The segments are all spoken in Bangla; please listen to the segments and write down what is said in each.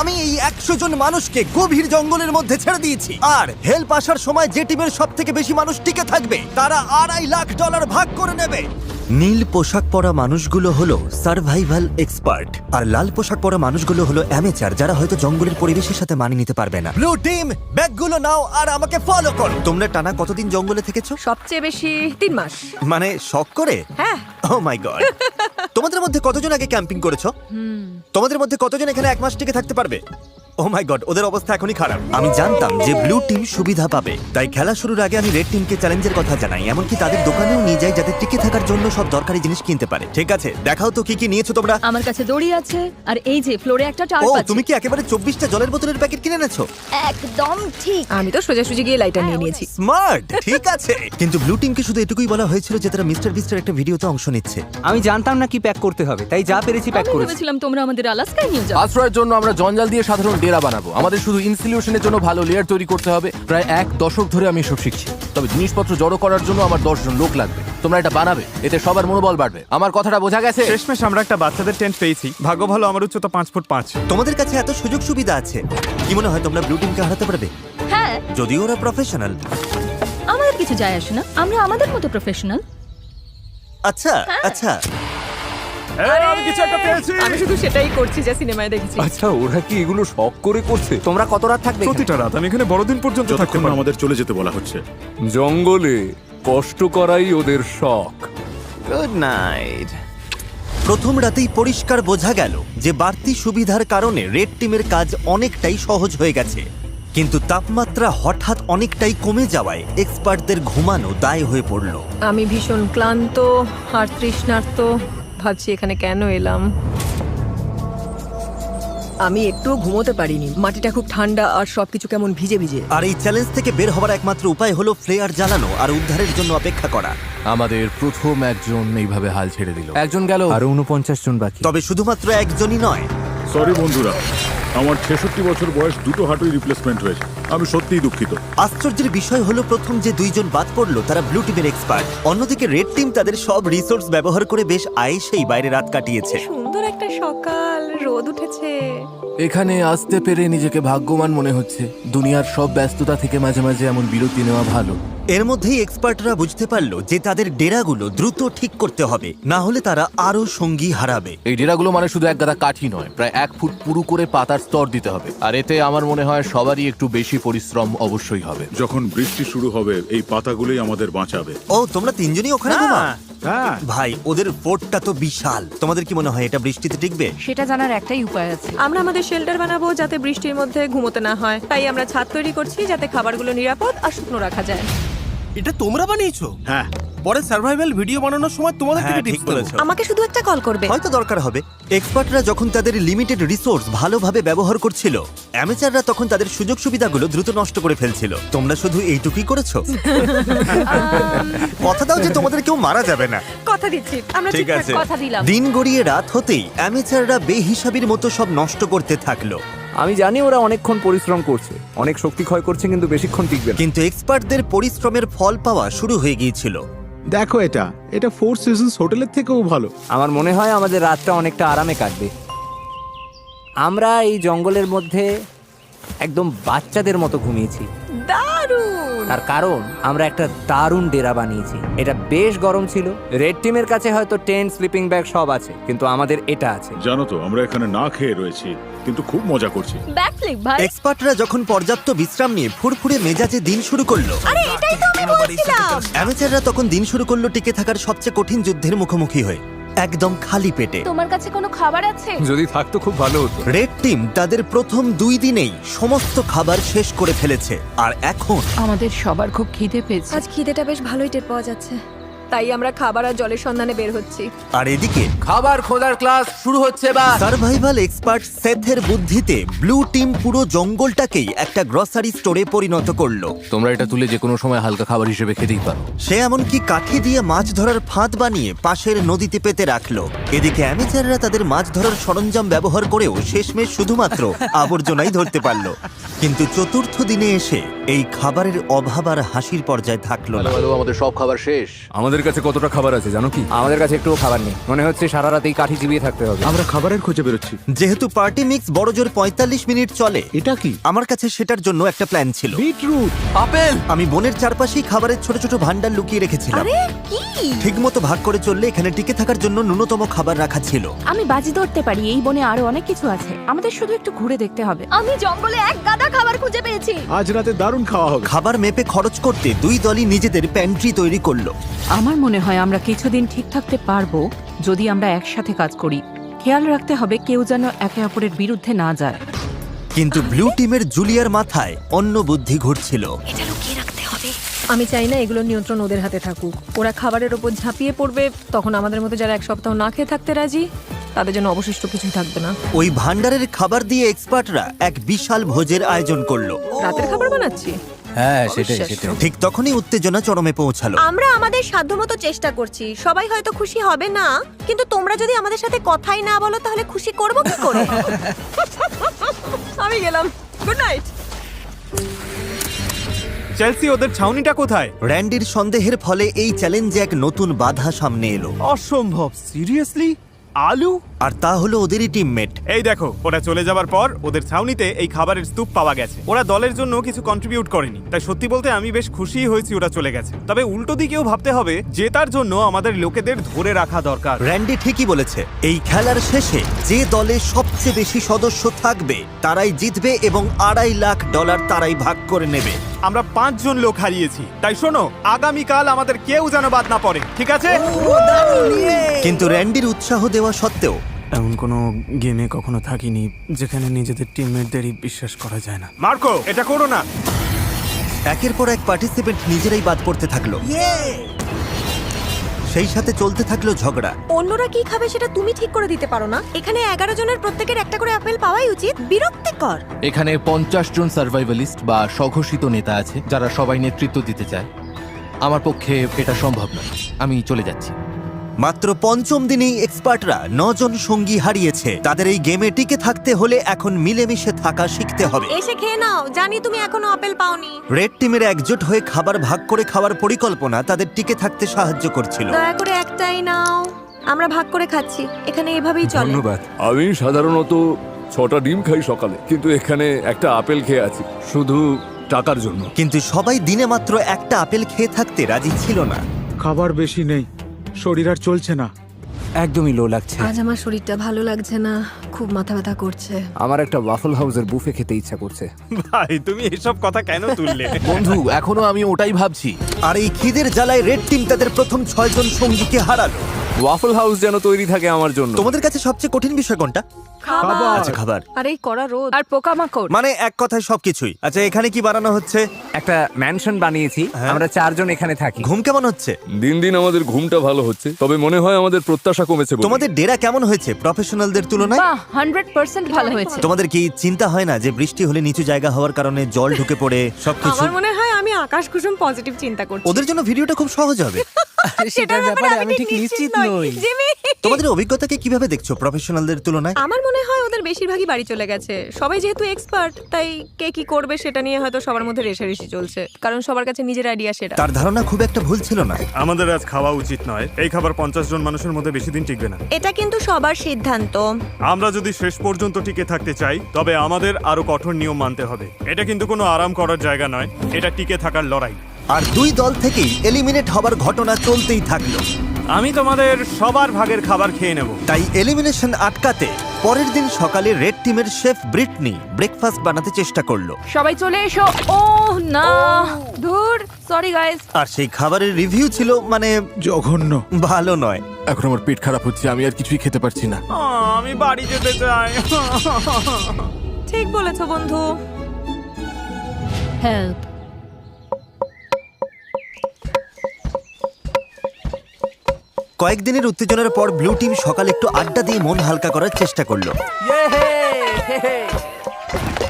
আমি এই 100 জন মানুষকে গভীর জঙ্গলের মধ্যে ছেড়ে দিয়েছি, আর হেল্প আসার সময় যে টিমের সব থেকে বেশি মানুষ টিকে থাকবে তারা $2.5 লাখ ভাগ করে নেবে। নীল পোশাক পরা মানুষগুলো হলো সার্ভাইভাল এক্সপার্ট, আর লাল পোশাক পরা মানুষগুলো হলো অ্যামেচার, যারা হয়তো জঙ্গলের পরিবেশের সাথে মানিয়ে নিতে পারবে না। ব্লু টিম, ব্যাগগুলো নাও আর আমাকে ফলো করো। তোমরা টানা কতদিন জঙ্গলে থেকেছো? সবচেয়ে বেশি 3 মাস। মানে শখ করে? হ্যাঁ। ও মাই গড। তোমাদের মধ্যে কতজন আগে ক্যাম্পিং করেছো? তোমাদের মধ্যে কতজন এখানে 1 মাস টিকে থাকতে পারবে? ও মাই গড, ওদের অবস্থা এখনই খারাপ। আমি জানতাম যে ব্লু টিম সুবিধা পাবে, তাই খেলা শুরুর আগে আমি রেড টিমকে চ্যালেঞ্জের কথা জানাই, এমনকি তাদের দোকানেও নিয়ে যাই যাতে টিকে থাকার জন্য সব দরকারি জিনিস কিনতে পারে। ঠিক আছে, দেখাও তো কি কি নিয়েছো তোমরা। আমার কাছে দড়ি আছে, আর এই যে ফ্লোরে একটা টার্প ও, আছে। তুমি কি একেবারে 24টা জলের বোতলের প্যাকেট কিনে এনেছো? একদম ঠিক। আমি তো সোজাসুজি গিয়ে লাইটার নিয়ে নিয়েছি। স্মার্ট, ঠিক আছে। কিন্তু ব্লু টিমকে শুধু এটুকুই বলা হয়েছিল যে তারা মিস্টার বিস্টের একটা ভিডিওতে অংশ নিচ্ছে। আমি জানতাম না কি প্যাক করতে হবে, তাই যা পেরেছি প্যাক আমি করেছি। ভেবেছিলাম তোমরা আমাদের আলাস্কায় নিয়ে যাও। আশ্রয়ের জন্য আমরা জঞ্জাল দিয়ে সাধারণ ডেরা বানাবো। আমাদের শুধু ইনসিলিউশনের জন্য ভালো লেয়ার তৈরি করতে হবে। প্রায় 1 দশক ধরে আমি এসব শিখছি, তবে জিনিসপত্র জড়ো করার জন্য আমার 10 জন লোক লাগবে। তোমরা এটা বানাবে, এতে সবার মনোবল বাড়বে। আমার কথাটা বোঝা গেছে? শেষমেশ আমরা একটা বাচ্চাদের টেন্ট পেয়েছি। ভাগ্য ভালো, আমার উচ্চতা 5 ফুট 5। তোমাদের কাছে এত সুযোগ সুবিধা আছে, কি মনে হয় তোমরা ব্লু টিমকে হারাতে পারবে? হ্যাঁ, যদিও ওরা প্রফেশনাল। আমাদের কিছু যায় আসে না, আমরা আমাদের মতো প্রফেশনাল। আচ্ছা আচ্ছা, আমি কিছু একটা পেয়েছি। আমি শুধু সেটাই করছি যা সিনেমায় দেখেছি। আচ্ছা, ওরা কি এগুলো শখ করে করছে? তোমরা কত রাত থাকবে এখানে? প্রতিটা রাত আমি এখানে বড়দিন পর্যন্ত থাকতে যতক্ষণ না পারবো। আমাদের চলে যেতে বলা হচ্ছে। জঙ্গলে কষ্ট করাই ওদের শখ। Good night. প্রথম রাতেই পরিষ্কার বোঝা গেল যে বাড়তি সুবিধার কারণে রেড টিমের কাজ অনেকটাই সহজ হয়ে গেছে, কিন্তু তাপমাত্রা হঠাৎ অনেকটাই কমে যাওয়ায় এক্সপার্টদের ঘুমানো দায় হয়ে পড়ল। আমি ভীষণ ক্লান্ত আর তৃষ্ণার্ত, ভাবছি এখানে কেন এলাম। আমি একটুও ঘুমোতে পারিনি, মাটিটা খুব ঠান্ডা আর সবকিছু কেমন ভিজে ভিজে। আর এই চ্যালেঞ্জ থেকে বের হওয়ার একমাত্র উপায় হলো ফ্লেয়ার জ্বালানো আর উদ্ধারের জন্য অপেক্ষা করা। আমাদের প্রথম একজন এইভাবে হাল ছেড়ে দিল। একজন গেল। আরো 49 জন বাকি। তবে শুধুমাত্র একজনই নয়, সরি বন্ধুরা, আমার 66 বছর বয়স, দুটো হাঁটুই রিপ্লেসমেন্ট হয়েছে। আমি সত্যিই দুঃখিত। আশ্চর্যের বিষয় হলো প্রথম যে 2 জন বাদ পড়লো তারা ব্লু টিমের এক্সপার্ট। অন্যদিকে রেড টিম তাদের সব রিসোর্স ব্যবহার করে বেশ আয়েসেই বাইরে রাত কাটিয়েছে। সুন্দর একটা সকাল, রোদ উঠেছে। এখানে আসতে পেরে নিজেকে ভাগ্যবান মনে হচ্ছে। দুনিয়ার সব ব্যস্ততা থেকে মাঝে মাঝে এমন বিরতি নেওয়া ভালো। এর মধ্যেই এক্সপার্টরা বুঝতে পারলো যে তাদের ডেরাগুলো দ্রুত ঠিক করতে হবে, না হলে তারা আরো সঙ্গী হারাবে। এই ডেরাগুলো মানে শুধু এক গাদা কাঠি নয়, প্রায় 1 ফুট পুরু করে পাতার স্তর দিতে হবে। আর এতে আমার মনে হয় সবারই একটু বেশি পরিশ্রম অবশ্যই হবে। যখন বৃষ্টি শুরু হবে এই পাতাগুলোই আমাদের বাঁচাবে। ও, তোমরা 3 জনই ওখানে ঘুমাও? হ্যাঁ, ভাই, ওদের ফোর্টটা তো বিশাল। তোমাদের কি মনে হয় এটা বৃষ্টিতে টিকবে? সেটা জানার একটাই উপায় আছে। আমরা আমাদের শেল্টার বানাবো যাতে বৃষ্টির মধ্যে ঘুমোতে না হয়, তাই আমরা ছাদ তৈরি করছি যাতে খাবারগুলো নিরাপদ আর শুকনো রাখা যায়। এটা তোমরা বানিয়েছো? হ্যাঁ। পরে সার্ভাইভাল ভিডিও বানানোর সময় তোমাদের থেকে হ্যাঁ, ঠিক টিপস দেবো। বলেছো। আমাকে শুধু একটা কল করবে। হয়তো দরকার হবে। এক্সপার্টরা যখন তাদের লিমিটেড রিসোর্স ভালোভাবে ব্যবহার করছিল, অ্যামেচাররা তখন তাদের সুযোগ সুবিধাগুলো দ্রুত নষ্ট করে ফেলছিল। তোমরা শুধু এইটুকুই করেছো। কথা দাও যে তোমাদের কেউ মারা যাবে না। কথা দিচ্ছি, আমরা ঠিক ঠিকঠাক আছে। কথা দিলাম। দিন গড়িয়ে রাত হতেই অ্যামেচাররা বেহিসাবির মতো সব নষ্ট করতে থাকলো। আমি জানি ওরা অনেকক্ষণ পরিশ্রম করছে, অনেক শক্তি ক্ষয় করছে, কিন্তু বেশিক্ষণ টিকবে না। কিন্তু এক্সপার্টদের পরিশ্রমের ফল পাওয়া শুরু হয়ে গিয়েছিল। দেখো, এটা 4 সিজনস হোটেলের থেকেও ভালো। আমার মনে হয় আমাদের রাতটা অনেকটা আরামে কাটবে। আমরা এই জঙ্গলের মধ্যে একদম বাচ্চাদের মতো ঘুমিয়েছি। দারুণ। তার কারণ আমরা একটা দারুণ ডেরা বানিয়েছি। এটা বেশ গরম ছিল। রেড টিমের কাছে হয়তো টেন্ট, স্লিপিং ব্যাগ সব আছে, কিন্তু আমাদের এটা আছে। জানো তো, আমরা এখানে না খেয়ে রয়েছি, কিন্তু খুব মজা করছি। ব্যাকফ্লিপ ভাই। এক্সপার্টরা যখন পর্যাপ্ত বিশ্রাম নিয়ে ফুরফুরে মেজাজে দিন শুরু করলো, আরে এটাই তো আমি বলছিলাম। অ্যামেচাররা তখন দিন শুরু করলো টিকে থাকার সবচেয়ে কঠিন যুদ্ধের মুখোমুখি হয়ে, একদম খালি পেটে। তোমার কাছে কোনো খাবার আছে? যদি থাকতো খুব ভালো হতো। রেড টিম তাদের প্রথম 2 দিনেই সমস্ত খাবার শেষ করে ফেলেছে, আর এখন আমাদের সবার খুব খিদে পেয়েছে। আজ খিদেটা বেশ ভালোই টের পাওয়া যাচ্ছে, তাই আমরা খাবার আর জলের সন্ধানে বের হচ্ছি। আর এদিকে খাবার খোঁজার ক্লাস শুরু হচ্ছে এবার। সার্ভাইভাল এক্সপার্ট সেথের বুদ্ধিতে ব্লু টিম পুরো জঙ্গলটাকেই একটা গ্রসারি স্টোরে পরিণত করলো। তোমরা এটা তুলে যে কোনো সময় হালকা খাবার হিসেবে খেতেই পারো। সে এমনকি কাঠি দিয়ে মাছ ধরার ফাঁদ বানিয়ে পাশের নদীতে পেতে রাখলো। এদিকে অ্যামেচাররা তাদের মাছ ধরার সরঞ্জাম ব্যবহার করেও শেষমেশ শুধুমাত্র আবর্জনাই ধরতে পারলো। কিন্তু চতুর্থ দিনে এসে এই খাবারের অভাব আর হাসির পর্যায়ে থাকলো না। ভালো, আমাদের সব খাবার শেষ। আমাদের আমাদের কাছে কতটা খাবার আছে জানো কি? আমাদের কাছে একটুও খাবার নেই, মনে হচ্ছে সারা রাতেই কাঠি চিবিয়ে থাকতে হবে। আমরা খাবারের খোঁজে বেরোচ্ছি। যেহেতু পার্টি মিক্স বড়জোর 45 মিনিট চলে, এটা কি? আমার কাছে সেটার জন্য একটা প্ল্যান ছিল। বিটরুট। আপেল। আমি বনের চারপাশেই খাবারের ছোট ছোট ভান্ডার লুকিয়ে রেখেছিলাম। ঠিকমতো ভাগ করে চললে এখানে টিকে থাকার জন্য ন্যূনতম খাবার রাখা ছিল। আমি বাজি ধরতে পারি এই বনে আরো অনেক কিছু আছে, আমাদের শুধু একটু ঘুরে দেখতে হবে। আমি জঙ্গলে এক গাদা খাবার খুঁজে পেয়েছি। আজ রাতে দারুণ খাওয়া হবে। খাবার মেপে খরচ করতে দুই দলই নিজেদের প্যান্ট্রি তৈরি করলো। আমার মনে হয় আমরা কিছুদিন ঠিক থাকতে পারবো যদি আমরা একসাথে কাজ করি। খেয়াল রাখতে হবে কেউ যেন একে অপরের বিরুদ্ধে না যায়। কিন্তু ব্লু টিমের জুলিয়ার মাথায় অন্য বুদ্ধি ঘুরছিল। আমি চাই না এগুলোর নিয়ন্ত্রণ ওদের হাতে থাকুক। ওরা খাবারের ওপর ঝাঁপিয়ে পড়বে, তখন আমাদের মতো যারা এক সপ্তাহ না খেয়ে থাকতে রাজি তাদের জন্য অবশিষ্ট কিছুই থাকবে না। ওই ভান্ডারের খাবার দিয়ে এক্সপার্টরা এক বিশাল ভোজের আয়োজন করলো। রাতের খাবার বানাচ্ছি। হ্যাঁ, সেটাই অবিশ্বাস্য। সেটাই। ঠিক তখনই উত্তেজনা চরমে পৌঁছালো। আমরা আমাদের সাধ্যমতো চেষ্টা করছি। সবাই হয়তো খুশি হবে না, কিন্তু তোমরা যদি আমাদের সাথে কথাই না বলো তাহলে খুশি করব কি করে? আমি গেলাম, গুড নাইট। চেলসি, ওদের ছাউনিটা কোথায়? র্যান্ডির সন্দেহের ফলে এই চ্যালেঞ্জে এক নতুন বাধা সামনে এলো। অসম্ভব, সিরিয়াসলি? আলু? আর তা হলো ওদেরই টিমমেট। এই দেখো, ওরা চলে যাবার পর ওদের ছাউনিতে এই খাবারের স্তূপ পাওয়া গেছে। ওরা দলের জন্য কিছু কন্ট্রিবিউট করেনি, তাই সত্যি বলতে আমি বেশ খুশিই হয়েছি ওরা চলে গেছে। তবে উল্টো দিকেও ভাবতে হবে, জেতার জন্য আমাদের লোকেদের ধরে রাখা দরকার। র্যান্ডি ঠিকই বলেছে। এই খেলার শেষে যে দলে সবচেয়ে বেশি সদস্য থাকবে তারাই জিতবে এবং $2.5 লাখ তারাই ভাগ করে নেবে। আমরা 5 জন লোক হারিয়েছি, তাই শোনো, আগামীকাল আমাদের কেউ যেন বাদ না পড়ে, ঠিক আছে? কিন্তু র্যান্ডির উৎসাহ দেওয়া সত্ত্বেও এমন কোনো গেমে কখনো থাকিনি যেখানে নিজেদের টিমমেটদেরই বিশ্বাস করা যায় না। মার্কো, এটা করো না। একের পর এক পার্টিসিপেন্ট নিজেরাই বাদ পড়তে থাকলো। সেই সাথে চলতে থাকলো ঝগড়া। অন্যরা কি খাবে সেটা তুমি ঠিক করে দিতে পারো না? এখানে 11 জনের প্রত্যেকের একটা করে আপেল পাওয়াই উচিত। বিরক্তিকর। এখানে 50 জন সার্ভাইভালিস্ট বা স্বঘোষিত নেতা আছে যারা সবাই নেতৃত্ব দিতে চায়। আমার পক্ষে এটা সম্ভব নয়, আমি চলে যাচ্ছি। মাত্র 5ম দিনেই এক্সপার্টরা 9 জন সঙ্গী হারিয়েছে। তাদের এই গেমে টিকে থাকতে হলে এখন মিলেমিশে থাকা শিখতে হবে। এসে খেয়ে নাও, জানি তুমি এখনো আপেল পাওনি। রেড টিমের একজোট হয়ে খাবার ভাগ করে খাওয়ার পরিকল্পনা তাদের টিকে থাকতে সাহায্য করছিল। দয়া করে একটাই নাও, আমরা ভাগ করে খাচ্ছি। এখানে এভাবেই চলে। ধন্যবাদ। আমি সাধারণত 6টা ডিম খাই সকালে, কিন্তু এখানে একটা আপেল খেয়ে আছি শুধু টাকার জন্য। কিন্তু সবাই দিনে মাত্র একটা আপেল খেয়ে থাকতে রাজি ছিল না। খাবার বেশি নেই, শরীর আর চলছে না। একদমই লো লাগছে। আজ আমার শরীরটা ভালো লাগছে না, খুব মাথা ব্যথা করছে। আমার একটা ওয়াফল হাউসের বুফে খেতে ইচ্ছা করছে। ভাই, তুমি এসব কথা কেন তুললে? বন্ধু, এখনো আমি ওটাই ভাবছি। আর এই খিদের জ্বালায় রেড টিম তাদের প্রথম 6 জন সঙ্গীকে হারালো। ওয়াফল হাউস যেন তৈরি থাকে আমার জন্য। তোমাদের কাছে সবচেয়ে কঠিন বিষয় কোনটা? খাবার। আচ্ছা, খাবার। আর এই কড়া রোদ। আর পোকামাকড়। মানে এক কথায় সবকিছুই। আচ্ছা, এখানে কি বানানো হচ্ছে? একটা ম্যানশন বানিয়েছি, আমরা 4 জন এখানে থাকি। ঘুম কেমন হচ্ছে? দিন দিন আমাদের ঘুমটা ভালো হচ্ছে, তবে মনে হয় আমাদের প্রত্যাশা কমেছে বলে। তোমাদের ডেরা কেমন হয়েছে প্রফেশনালদের তুলনায়? বাহ, 100% ভালো হয়েছে। তোমাদের কি চিন্তা হয় না যে বৃষ্টি হলে নিচু জায়গা হওয়ার কারণে জল ঢুকে পড়ে সবকিছু? আমার মনে হয় আমি আকাশ কুসুম পজিটিভ চিন্তা করছি। ওদের জন্য ভিডিওটা খুব সহজ হবে। সেটার ব্যাপারে আমি ঠিক নিশ্চিত নই। জিমি, তোমাদের অভিজ্ঞতাকে কিভাবে দেখছো প্রফেশনালদের তুলনায়? আমার মনে হয় ওদের বেশিরভাগই বাড়ি চলে গেছে। সবাই যেহেতু এক্সপার্ট, তাই কে কি করবে সেটা নিয়ে হয়তো সবার মধ্যে রেষারেষি চলছে, কারণ সবার কাছে নিজের আইডিয়া সেটা। তার ধারণা খুব একটা ভুল ছিল না। আমাদের আজ খাওয়া উচিত নয়। এই খাবার 50 জন মানুষের মধ্যে বেশি দিন টিকবে না। এটা কিন্তু সবার সিদ্ধান্ত। আমরা যদি শেষ পর্যন্ত টিকে থাকতে চাই, তবে আমাদের আরো কঠোর নিয়ম মানতে হবে। এটা কিন্তু কোনো আরাম করার জায়গা নয়, এটা টিকে থাকার লড়াই। আর দুই দল থেকেই এলিমিনেট হবার ঘটনা চলতেই থাকলো। আমি তোমাদের সবার ভাগের খাবার খেয়ে নেব। তাই এলিমিনেশন আটকাতে পরের দিন সকালে রেড টিমের শেফ ব্রিটনি ব্রেকফাস্ট বানাতে চেষ্টা করলো। সবাই চলে এসো। ও না, ধুর, সরি গাইস। আর সেই খাবারের রিভিউ ছিল মানে জঘন্য। ভালো নয়। এখন আমার পেট খারাপ হচ্ছে, আমি আর কিছুই খেতে পারছি না। আমি বাড়ি যেতে চাই। ঠিক বলেছো বন্ধু। হেল্প। কয়েকদিনের উত্তেজনার পর ব্লু টিম সকালে একটু আড্ডা দিয়ে মন হালকা করার চেষ্টা করলো।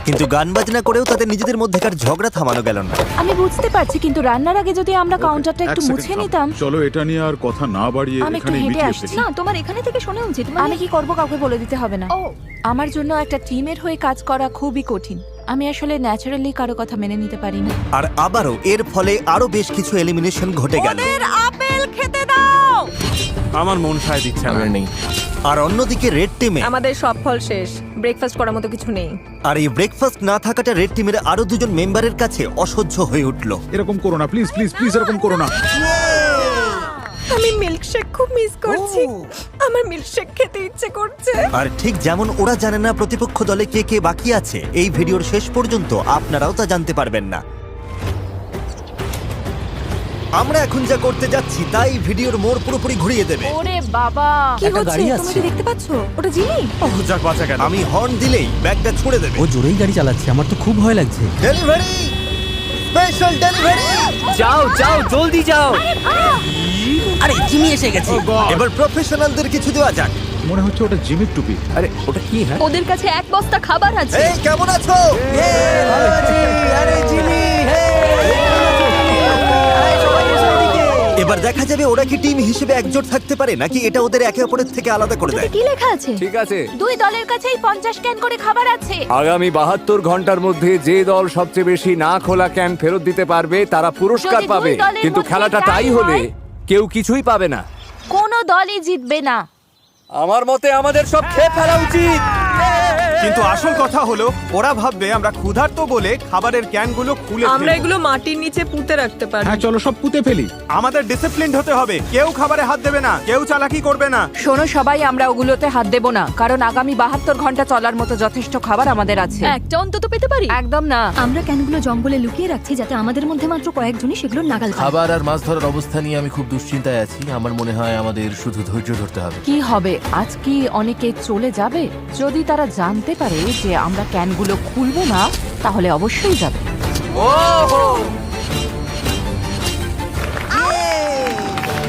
কিন্তু গান বাজনা করেও তাদের নিজেদের মধ্যেকার ঝগড়া থামানো গেল না। আমি বুঝতে পারছি, কিন্তু রান্নার আগে যদি আমরা কাউন্টারটা একটু এক সেকেন্ড মুছে থাম। নিতাম। চলো এটা নিয়ে আর কথা না বাড়িয়ে আমি একটু এখানে হেঁটে মিটিয়ে আসছি। ফেলি। না, তোমার এখানে থেকে শোনা উচিত। আমি কি করব কাউকে বলে দিতে হবে না। আমার জন্য একটা টিমের হয়ে কাজ করা খুবই কঠিন। আমি আসলে ন্যাচারালি কারো কথা মেনে নিতে পারি না। আর আবারও এর ফলে আরো বেশ কিছু এলিমিনেশন ঘটে গেল। ওদের আপেল মিল খেতে দাও। আমার মন সায় দিচ্ছে না। আমার নেই। আর অন্যদিকে রেড টিমে আমাদের সব ফল শেষ, ব্রেকফাস্ট করার মতো কিছু নেই। আর এই ব্রেকফাস্ট না থাকাটা রেড টিমের আরো দুজন মেম্বারের কাছে অসহ্য হয়ে উঠলো। এরকম করো না প্লিজ প্লিজ প্লিজ, এরকম করো না। আমি মিল্কশেক খুব মিস করছি। আমার মিল্কশেক খেতে ইচ্ছে করছে। আর ঠিক যেমন ওরা জানে না প্রতিপক্ষ দলে কে কে বাকি আছে, এই ভিডিওর শেষ পর্যন্ত আপনারাও তা জানতে পারবেন না। আমরা এখন যা করতে যাচ্ছি তাই ভিডিওর মোড় পুরোপুরি ঘুরিয়ে দেবে। ওরে বাবা, কি হচ্ছে তুমি কি দেখতে পাচ্ছো? ওটা জিমি। ওহ, যাক বাঁচা গেল। আমি হর্ন দিলেই ব্যাগটা ছুঁড়ে দেবে। ও জোরেই গাড়ি চালাচ্ছে, আমার তো খুব ভয় লাগছে। Delivery, special delivery. যাও যাও জলদি যাও। আরে জিমি এসে গেছে। এবার প্রফেশনালদের কিছু দেওয়া যাক। মনে হচ্ছে ওটা জিমির টুপি। আরে ওটা কি? হ্যাঁ ওদের কাছে এক বস্তা খাবার আছে। এই কেমন আছো? এবার দেখা যাবে ওরা কি টিম হিসেবে একজোট থাকতে পারে নাকি এটা ওদের একে অপরের থেকে আলাদা করে দেয়। কি লেখা আছে? ঠিক আছে, দুই দলের কাছেই 50 ক্যান করে খাবার আছে। আগামী 72 ঘন্টার মধ্যে যে দল সবচেয়ে বেশি না খোলা ক্যান ফেরত দিতে পারবে তারা পুরস্কার যদি দুই পাবে, দলের কিন্তু মধ্যে খেলাটা tie টাই হলে হয়- কেউ কিছুই পাবে না। কোনো দলই জিতবে না। আমার মতে আমাদের সব খেয়ে ফেলা উচিত। কিন্তু আসল কথা হলো ওরা ভাববে আমরা ক্ষুধার্ত বলে খাবারের ক্যানগুলো খুলে আমরা ফেলবো। এগুলো মাটির নিচে পুঁতে রাখতে পারি। হ্যাঁ চলো সব পুঁতে ফেলি। আমাদের ডিসিপ্লিনড হতে হবে। কেউ খাবারে হাত দেবে না, কেউ চালাকি করবে না। শোনো সবাই, আমরা ওগুলোতে হাত দেব না, কারণ আগামী 72 ঘন্টা চলার মতো যথেষ্ট খাবার আমাদের আছে। একটা অন্তত পেতে পারি। একদম না। আমরা ক্যানগুলো জঙ্গলে লুকিয়ে রাখছি যাতে আমাদের মধ্যে মাত্র কয়েকজনই সেগুলো নাগাল পায়। খাবার আর মাছ ধরার অবস্থা নিয়ে আমি খুব দুশ্চিন্তায় আছি। আমার মনে হয় আমাদের শুধু ধৈর্য ধরতে হবে। কি হবে, আজ কি অনেকে চলে যাবে? যদি তারা জানতে পারে যে আমরা ক্যানগুলো খুলবো না, তাহলে অবশ্যই যাবে।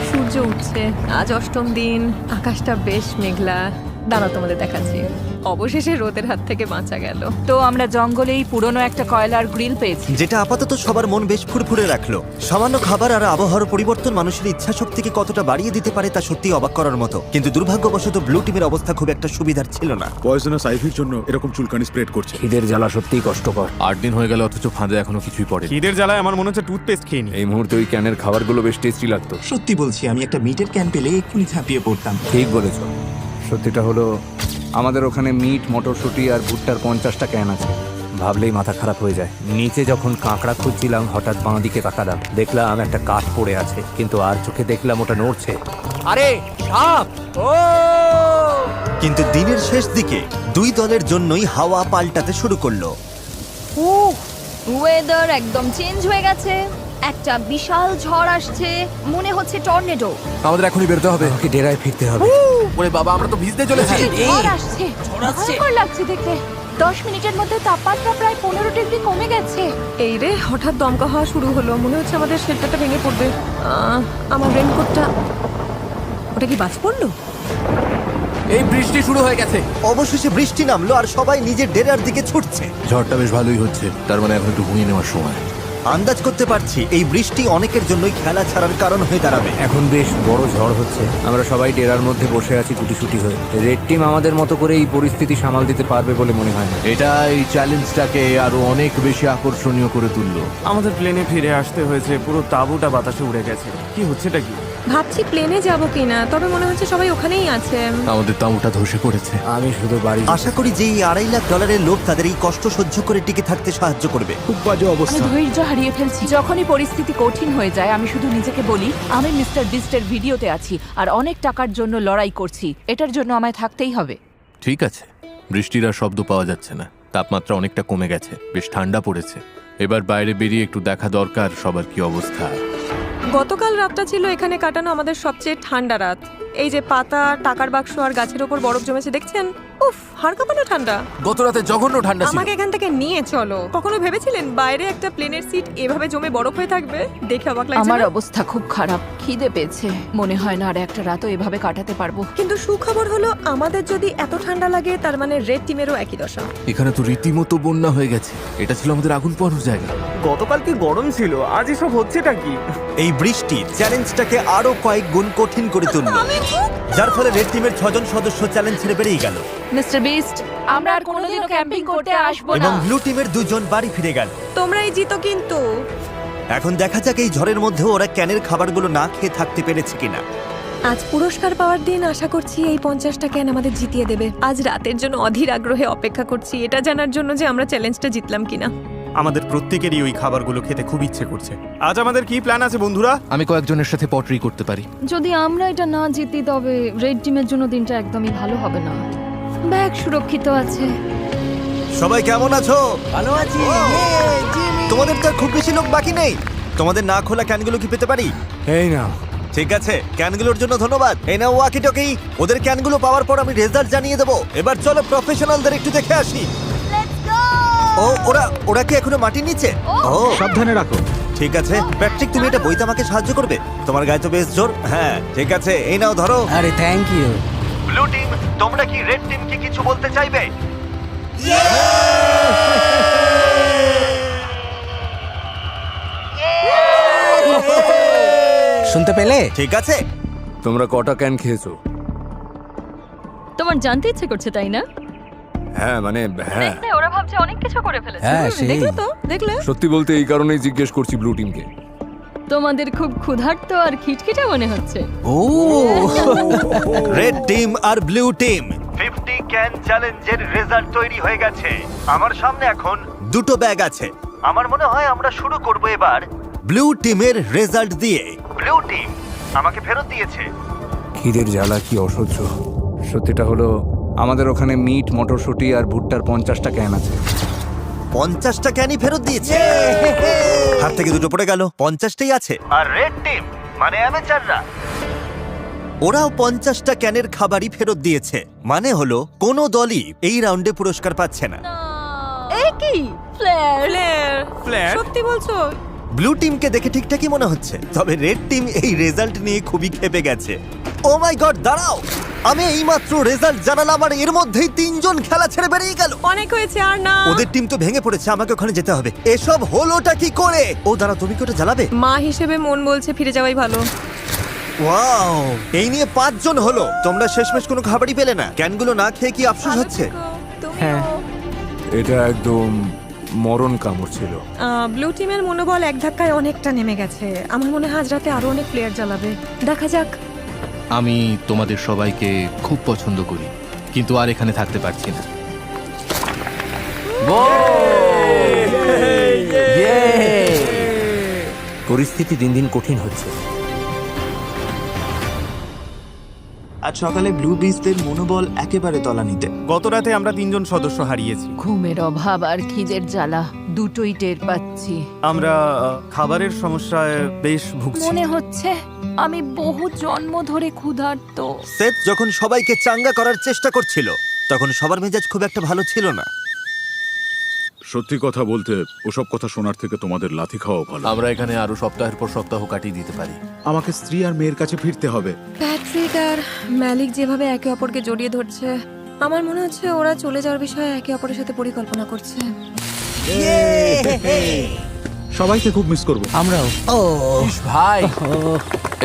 সূর্য উঠছে, আজ অষ্টম দিন, আকাশটা বেশ মেঘলা। দাঁড়াও তোমাদের দেখাচ্ছি। অবশেষে রোদের হাত থেকে বাঁচা গেল। তো আমরা জঙ্গলেই পুরনো একটা কয়লার গ্রিল পেয়েছি। যেটা আপাতত সবার মন বেশ ফুরফুরে রাখলো। সামান্য খাবার আর আবহাওয়ার পরিবর্তন মানুষের ইচ্ছা শক্তিকে কতটা বাড়িয়ে দিতে পারে তা সত্যি অবাক করার মতো। কিন্তু দুর্ভাগ্যবশত ব্লু টিমের অবস্থা খুব একটা সুবিধার ছিল না। পয়জনাস আইভির জন্য এরকম চুলকানি স্প্রেড করছে। খিদের জ্বালা সত্যিই কষ্টকর। 8 দিন হয়ে গেল অথচ ফাঁদে এখনো কিছুই পড়ে। খিদের জ্বালায় আমার মনে হচ্ছে টুথপেস্ট খেয়ে নি। এই মুহূর্তে ওই ক্যানের খাবারগুলো বেশ টেস্টি লাগতো। সত্যি বলছি, আমি একটা মিটের ক্যান পেলে এক্ষুনি ঝাঁপিয়ে পড়তাম। ঠিক বলেছ। সত্যিটা হলো আমাদের ওখানে মিট, মটরশুঁটি আর ভুট্টার 50টা ক্যান আছে। ভাবলেই মাথা খারাপ হয়ে যায়। নিচে যখন কাঁকড়া খুঁজছিলাম হঠাৎ বাঁ দিকে তাকালাম, দেখলাম একটা কাঠ পড়ে আছে, কিন্তু আর চোখে দেখলাম ওটা নড়ছে। আরে সাপ! ও কিন্তু দিনের শেষ দিকে দুই দলের জন্যই হাওয়া পাল্টাতে শুরু করলো। ওয়েদার একদম চেঞ্জ হয়ে গেছে। একটা বিশাল ঝড় আসছে, মনে হচ্ছে টর্নেডো। আমাদের এখনই বেরোতে হবে। আমাকে ডেরায় ফিরতে হবে। ওরে বাবা, আমরা তো ভিজতে চলেছি। ঝড় আসছে, ভয়ঙ্কর লাগছে দেখতে। 10 মিনিটের মধ্যে তাপমাত্রা প্রায় 15 ডিগ্রি কমে গেছে। এই রে, হঠাৎ দমকা হওয়া শুরু হলো। মনে হচ্ছে আমাদের শেল্টারটা ভেঙে পড়বে। আমার রেনকোটটা, ওটা কি বাজ পড়লো? এই বৃষ্টি শুরু হয়ে গেছে। অবশেষে বৃষ্টি নামলো আর সবাই নিজের ডেরার দিকে ছুটছে। ঝড়টা বেশ ভালোই হচ্ছে, তার মানে এখন একটু ঘুমিয়ে নেওয়ার সময়। আন্দাজ করতে পারছি এই বৃষ্টি অনেকের জন্যই খেলা ছাড়ার কারণ হয়ে দাঁড়াবে। এখন বেশ বড় ঝড় হচ্ছে। আমরা সবাই ডেরার মধ্যে বসে আছি গুটিসুটি হয়ে। রেড টিম আমাদের মতো করে এই পরিস্থিতি সামাল দিতে পারবে বলে মনে হয় না। এটা এই চ্যালেঞ্জটাকে আরো অনেক বেশি আকর্ষণীয় করে তুললো। আমাদের প্লেনে ফিরে আসতে হয়েছে, পুরো তাঁবুটা বাতাসে উড়ে গেছে। কি হচ্ছেটা কি? ভাবছি প্লেনে যাব কিনা, তবে মনে হচ্ছে সবাই ওখানেই আছে। আমাদের তাঁবুটা ধসে পড়েছে। আমি শুধু বাড়ি আশা করি যে এই $2.5 লাখ লোভ তাদের এই কষ্ট সহ্য করে টিকে থাকতে সাহায্য করবে। খুব বাজে আমি অবস্থা। ধৈর্য হারিয়ে ফেলছি। যখনই পরিস্থিতি কঠিন হয়ে যায়, আমি শুধু নিজেকে বলি আমি মিস্টার বিস্টের ভিডিওতে আছি আর অনেক টাকার জন্য লড়াই করছি। এটার জন্য আমায় থাকতেই হবে। ঠিক আছে, বৃষ্টির আর শব্দ পাওয়া যাচ্ছে না, তাপমাত্রা অনেকটা কমে গেছে, বেশ ঠান্ডা পড়েছে। এবার বাইরে বেরিয়ে একটু দেখা দরকার সবার কি অবস্থা। গতকাল রাতটা ছিল এখানে কাটানো আমাদের সবচেয়ে ঠান্ডা রাত। এই যে পাতা, টাকার বাক্স আর গাছের ওপর বরফ জমেছে দেখছেন? উফ, হাড় কাঁপানো ঠান্ডা। গত রাতে জঘন্য ঠান্ডা ছিল। আমাকে এখান থেকে নিয়ে চলো। কখনো ভেবেছিলেন বাইরে একটা প্লেনের সিট এভাবে জমে বরফ হয়ে থাকবে? দেখে অবাক লাগছে আমার না? অবস্থা খুব খারাপ, খিদে পেয়েছে। মনে হয় না আর একটা রাতও এভাবে কাটাতে পারবো। কিন্তু সুখবর হলো আমাদের যদি এত ঠান্ডা লাগে তার মানে রেড টিমেরও একই দশা। এখানে তো রীতিমতো বন্যা হয়ে গেছে। এটা ছিল আমাদের আগুন পোহানোর জায়গা। গতকাল কি গরম ছিল, আজ এসব হচ্ছেটা কি? এই বৃষ্টি চ্যালেঞ্জটাকে আরো কয়েক গুণ কঠিন করে তুললো, যার ফলে রেড টিমের 6 জন সদস্য চ্যালেঞ্জ ছেড়ে বেরিয়ে গেল মিস্টার বিস্ট, আমরা আর কোনোদিনও ক্যাম্পিং করতে আসবো এবং না। ব্লু টিমের 2 জন বাড়ি ফিরে গেল। তোমরাই জিতো কিন্তু। এখন দেখা যাক এই ঝড়ের মধ্যে ওরা ক্যানের খাবারগুলো না খেয়ে থাকতে পেরেছে কিনা। আজ পুরস্কার পাওয়ার দিন, আশা করছি এই 50টা ক্যান আমাদের জিতিয়ে দেবে। আজ রাতের জন্য অধীর আগ্রহে অপেক্ষা করছি, এটা জানার জন্য যে আমরা চ্যালেঞ্জটা জিতলাম কিনা। আমাদের প্রত্যেকেরই ওই খাবারগুলো খেতে খুব ইচ্ছে করছে। আজ আমাদের কি প্ল্যান আছে বন্ধুরা? আমি কয়েকজনের সাথে পটরি করতে পারি। যদি আমরা এটা না জিতি তবে রেড টিমের জন্য দিনটা একদমই ভালো হবে না। ব্যাগ সুরক্ষিত আছে। সবাই কেমন আছো? ভালো আছি। তোমাদের তো আর খুব বেশি লোক বাকি নেই। তোমাদের না খোলা ক্যানগুলো কি পেতে পারি? এই না, ঠিক আছে, ক্যানগুলোর জন্য ধন্যবাদ। এই নাও ওয়াকি টকি। ওদের ক্যানগুলো পাওয়ার পর আমি রেজাল্ট জানিয়ে দেবো। এবার চলো প্রফেশনালদের একটু দেখে আসি। ও ওরা কি এখনো মাটির নিচে? ও সাবধানে রাখো। ঠিক আছে প্যাট্রিক, তুমি এটা বইতে আমাকে সাহায্য করবে? তোমার গায়ে তো বেশ জোর। হ্যাঁ ঠিক আছে, এই নাও ধরো। আরে থ্যাংক ইউ। ব্লু টিম, তোমরা কি রেড টিমকে কিছু বলতে চাইবে? শুনতে পেলে? ঠিক আছে, তোমরা কটা ক্যান খেয়েছো? তোমার জানতে ইচ্ছে করছে তাই না? হ্যাঁ মানে হ্যাঁ, ওরা ভাবছে অনেক কিছু করে ফেলেছে। হ্যাঁ সেই। দেখলে তো, দেখলে? সত্যি বলতে এই কারণেই জিজ্ঞেস করছি ব্লু টিমকে। তোমাদের খুব ক্ষুধার্ত আর খিটখিটে মনে হচ্ছে। ও রেড টিম আর ব্লু টিম 50 ক্যান চ্যালেঞ্জের রেজাল্ট তৈরি হয়ে গেছে। আমার সামনে এখন দুটো ব্যাগ আছে। আমার মনে হয় আমরা শুরু করব এবার ব্লু টিমের রেজাল্ট দিয়ে। ব্লু টিম আমাকে ফেরত দিয়েছে। খিদের জ্বালা কি অসহ্য। সত্যিটা হলো আমাদের ওখানে মিট, মটরশুঁটি আর ভুট্টার 50টা ক্যান আছে। 50টা ক্যানই ফেরত দিয়েছে। হাত থেকে দুটো পড়ে গেল, 50টাই আছে। আর রেড টিম মানে অ্যামেচাররা, ওরাও 50টা ক্যানের খাবারই ফেরত দিয়েছে। মানে হলো কোনো দলই এই রাউন্ডে পুরস্কার পাচ্ছে না। এ কি ফ্লেয়ার? ফ্ল্যাট? সত্যি বলছো? ব্লু টিমকে দেখে ঠিকঠাকই মনে হচ্ছে, তবে রেড টিম এই রেজাল্ট নিয়ে খুবই ক্ষেপে গেছে। ও মাই গড, দাঁড়াও, আমি এইমাত্র রেজাল্ট জানালাম আর এর মধ্যেই 3 জন খেলা ছেড়ে বেরিয়ে গেল। অনেক হয়েছে, আর না। ওদের টিম তো ভেঙে পড়েছে, আমাকে ওখানে যেতে হবে। এসব হলোটা কি করে? ও দাঁড়া, তুমি কি ওটা জ্বালাবে? মা হিসেবে মন বলছে ফিরে যাওয়াই ভালো। ওয়াও, এই নিয়ে 5 জন হলো। তোমরা শেষমেশ কোনো খাবারই পেলে না। ক্যানগুলো না খেয়ে কি আফসোস হচ্ছে? হ্যাঁ, এটা একদম মরণ কামড় ছিল। ব্লু টিমের মনোবল এক ধাক্কায় অনেকটা নেমে গেছে। আমার মনে হয় আজ রাতে আরো অনেক প্লেয়ার জ্বালাবে। দেখা যাক। আমি তোমাদের সবাইকে খুব পছন্দ করি, কিন্তু আর এখানে থাকতে পারছি না। পরিস্থিতি দিন দিন কঠিন হচ্ছে। আজ সকালে ব্লু বিস্টদের মনোবল একেবারে তলানিতে। গত রাতে আমরা 3 জন সদস্য হারিয়েছি। ঘুমের অভাব আর খিদের জ্বালা দুটোই টের পাচ্ছি। আমরা খাবারের সমস্যায় বেশ ভুগছি। মনে হচ্ছে আমি বহু জন্ম ধরে ক্ষুধার্ত। সেথ যখন সবাইকে চাঙ্গা করার চেষ্টা করছিল, তখন সবার মেজাজ খুব একটা ভালো ছিল না। সত্যি কথা বলতে ওসব কথা শোনার থেকে তোমাদের লাথি খাওয়া ভালো। আমরা এখানে আরো সপ্তাহের পর সপ্তাহ কাটিয়ে দিতে পারি। আমাকে স্ত্রী আর মেয়ের কাছে ফিরতে হবে। প্যাট্রিক আর ম্যালিক যেভাবে একে অপরকে জড়িয়ে ধরছে, আমার মনে হচ্ছে ওরা চলে যাওয়ার বিষয়ে একে অপরের সাথে পরিকল্পনা করছে। সবাইকে খুব মিস করব। আমরাও। ইস ভাই,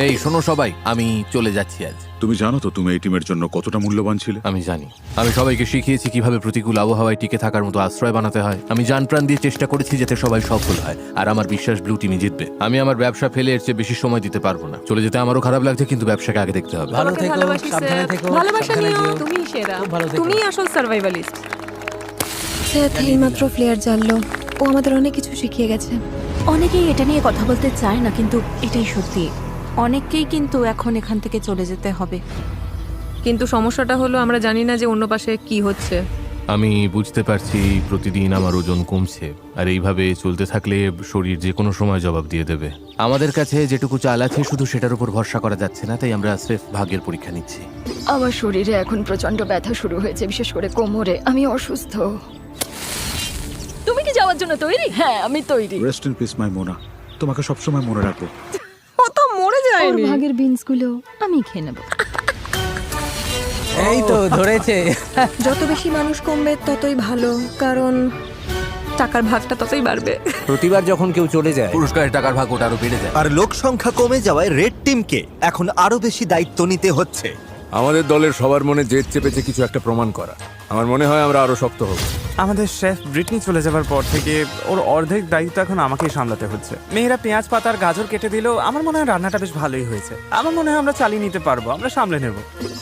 এই শোনো সবাই, আমি চলে যাচ্ছি আজ। তুমি জানো তো তুমি এই টিমের জন্য কতটা মূল্যবান ছিলে। আমি জানি, আমি সবাইকে শিখিয়েছি কিভাবে প্রতিকূল আবহাওয়ায় টিকে থাকার মতো আশ্রয় বানাতে হয়। আমি জান প্রাণ দিয়ে চেষ্টা করেছি যাতে সবাই সফল হয়, আর আমার বিশ্বাস ব্লু টিমই জিতবে। আমি আমার ব্যবসা ফেলে এর চেয়ে বেশি সময় দিতে পারবো না। চলে যেতে আমারও খারাপ লাগছে, কিন্তু ব্যবসাকে আগে দেখতে হবে। ভালো তোমাকে থেকো, ভালোবাসি, সাবধানে সেথ। থেকো, ভালোবাসা সাবধানে নিও, যেও। তুমিই সেরা। খুব ভালো থেকো। তুমিই আসল সার্ভাইভালিস্ট। সেথ এইমাত্র প্লেয়ার জানলো, ও আমাদের অনেক কিছু শিখিয়ে গেছে। অনেকেই এটা নিয়ে কথা বলতে চায় না, কিন্তু এটাই সত্যি। অনেককেই কিন্তু এখন এখান থেকে চলে যেতে হবে। কিন্তু সমস্যাটা হলো আমরা জানি না যে অন্য পাশে কি হচ্ছে। আমি বুঝতে পারছি প্রতিদিন আমার ওজন কমছে, আর এইভাবে চলতে থাকলে শরীর যে কোনো সময় জবাব দিয়ে দেবে। আমাদের কাছে যেটুকু চাল আছে শুধু সেটার উপর ভরসা করা যাচ্ছে না, তাই আমরা স্রেফ ভাগ্যের পরীক্ষা নিচ্ছি। আমার শরীরে এখন প্রচন্ড ব্যথা শুরু হয়েছে, বিশেষ করে কোমরে। আমি অসুস্থ। তুমি কি যাওয়ার জন্য তৈরি? হ্যাঁ, আমি তৈরি। রেস্ট ইন পিস মাই মোনা। তোমাকে সবসময় মনে রাখবো। ও তো মরে ওর যায়নি। ভাগের বিনসগুলো আমি খেয়ে নেব। এই তো ধরেছে। যত বেশি মানুষ কমবে ততই ভালো, কারণ টাকার ভাগটা ততই বাড়বে। প্রতিবার যখন কেউ চলে যায়, পুরস্কারের টাকার ভাগ ওটা আরো বেড়ে যায়। আর লোক সংখ্যা কমে যাওয়ায় রেড টিমকে এখন আরো বেশি দায়িত্ব নিতে হচ্ছে। আমাদের দলের সবার মনে জেদ চেপেছে কিছু একটা প্রমাণ করা। আমার মনে হয় আমরা আরো শক্ত হব। আমাদের শেফ ব্রিটনি চলে যাবার পর থেকে ওর অর্ধেক দায়িত্ব এখন আমাকেই সামলাতে হচ্ছে। মেয়েরা পেঁয়াজ পাতার গাজর কেটে দিলেও আমার মনে হয় রান্নাটা বেশ ভালোই হয়েছে। আমার মনে হয় আমরা চালিয়ে নিতে পারবো, আমরা সামলে নেব।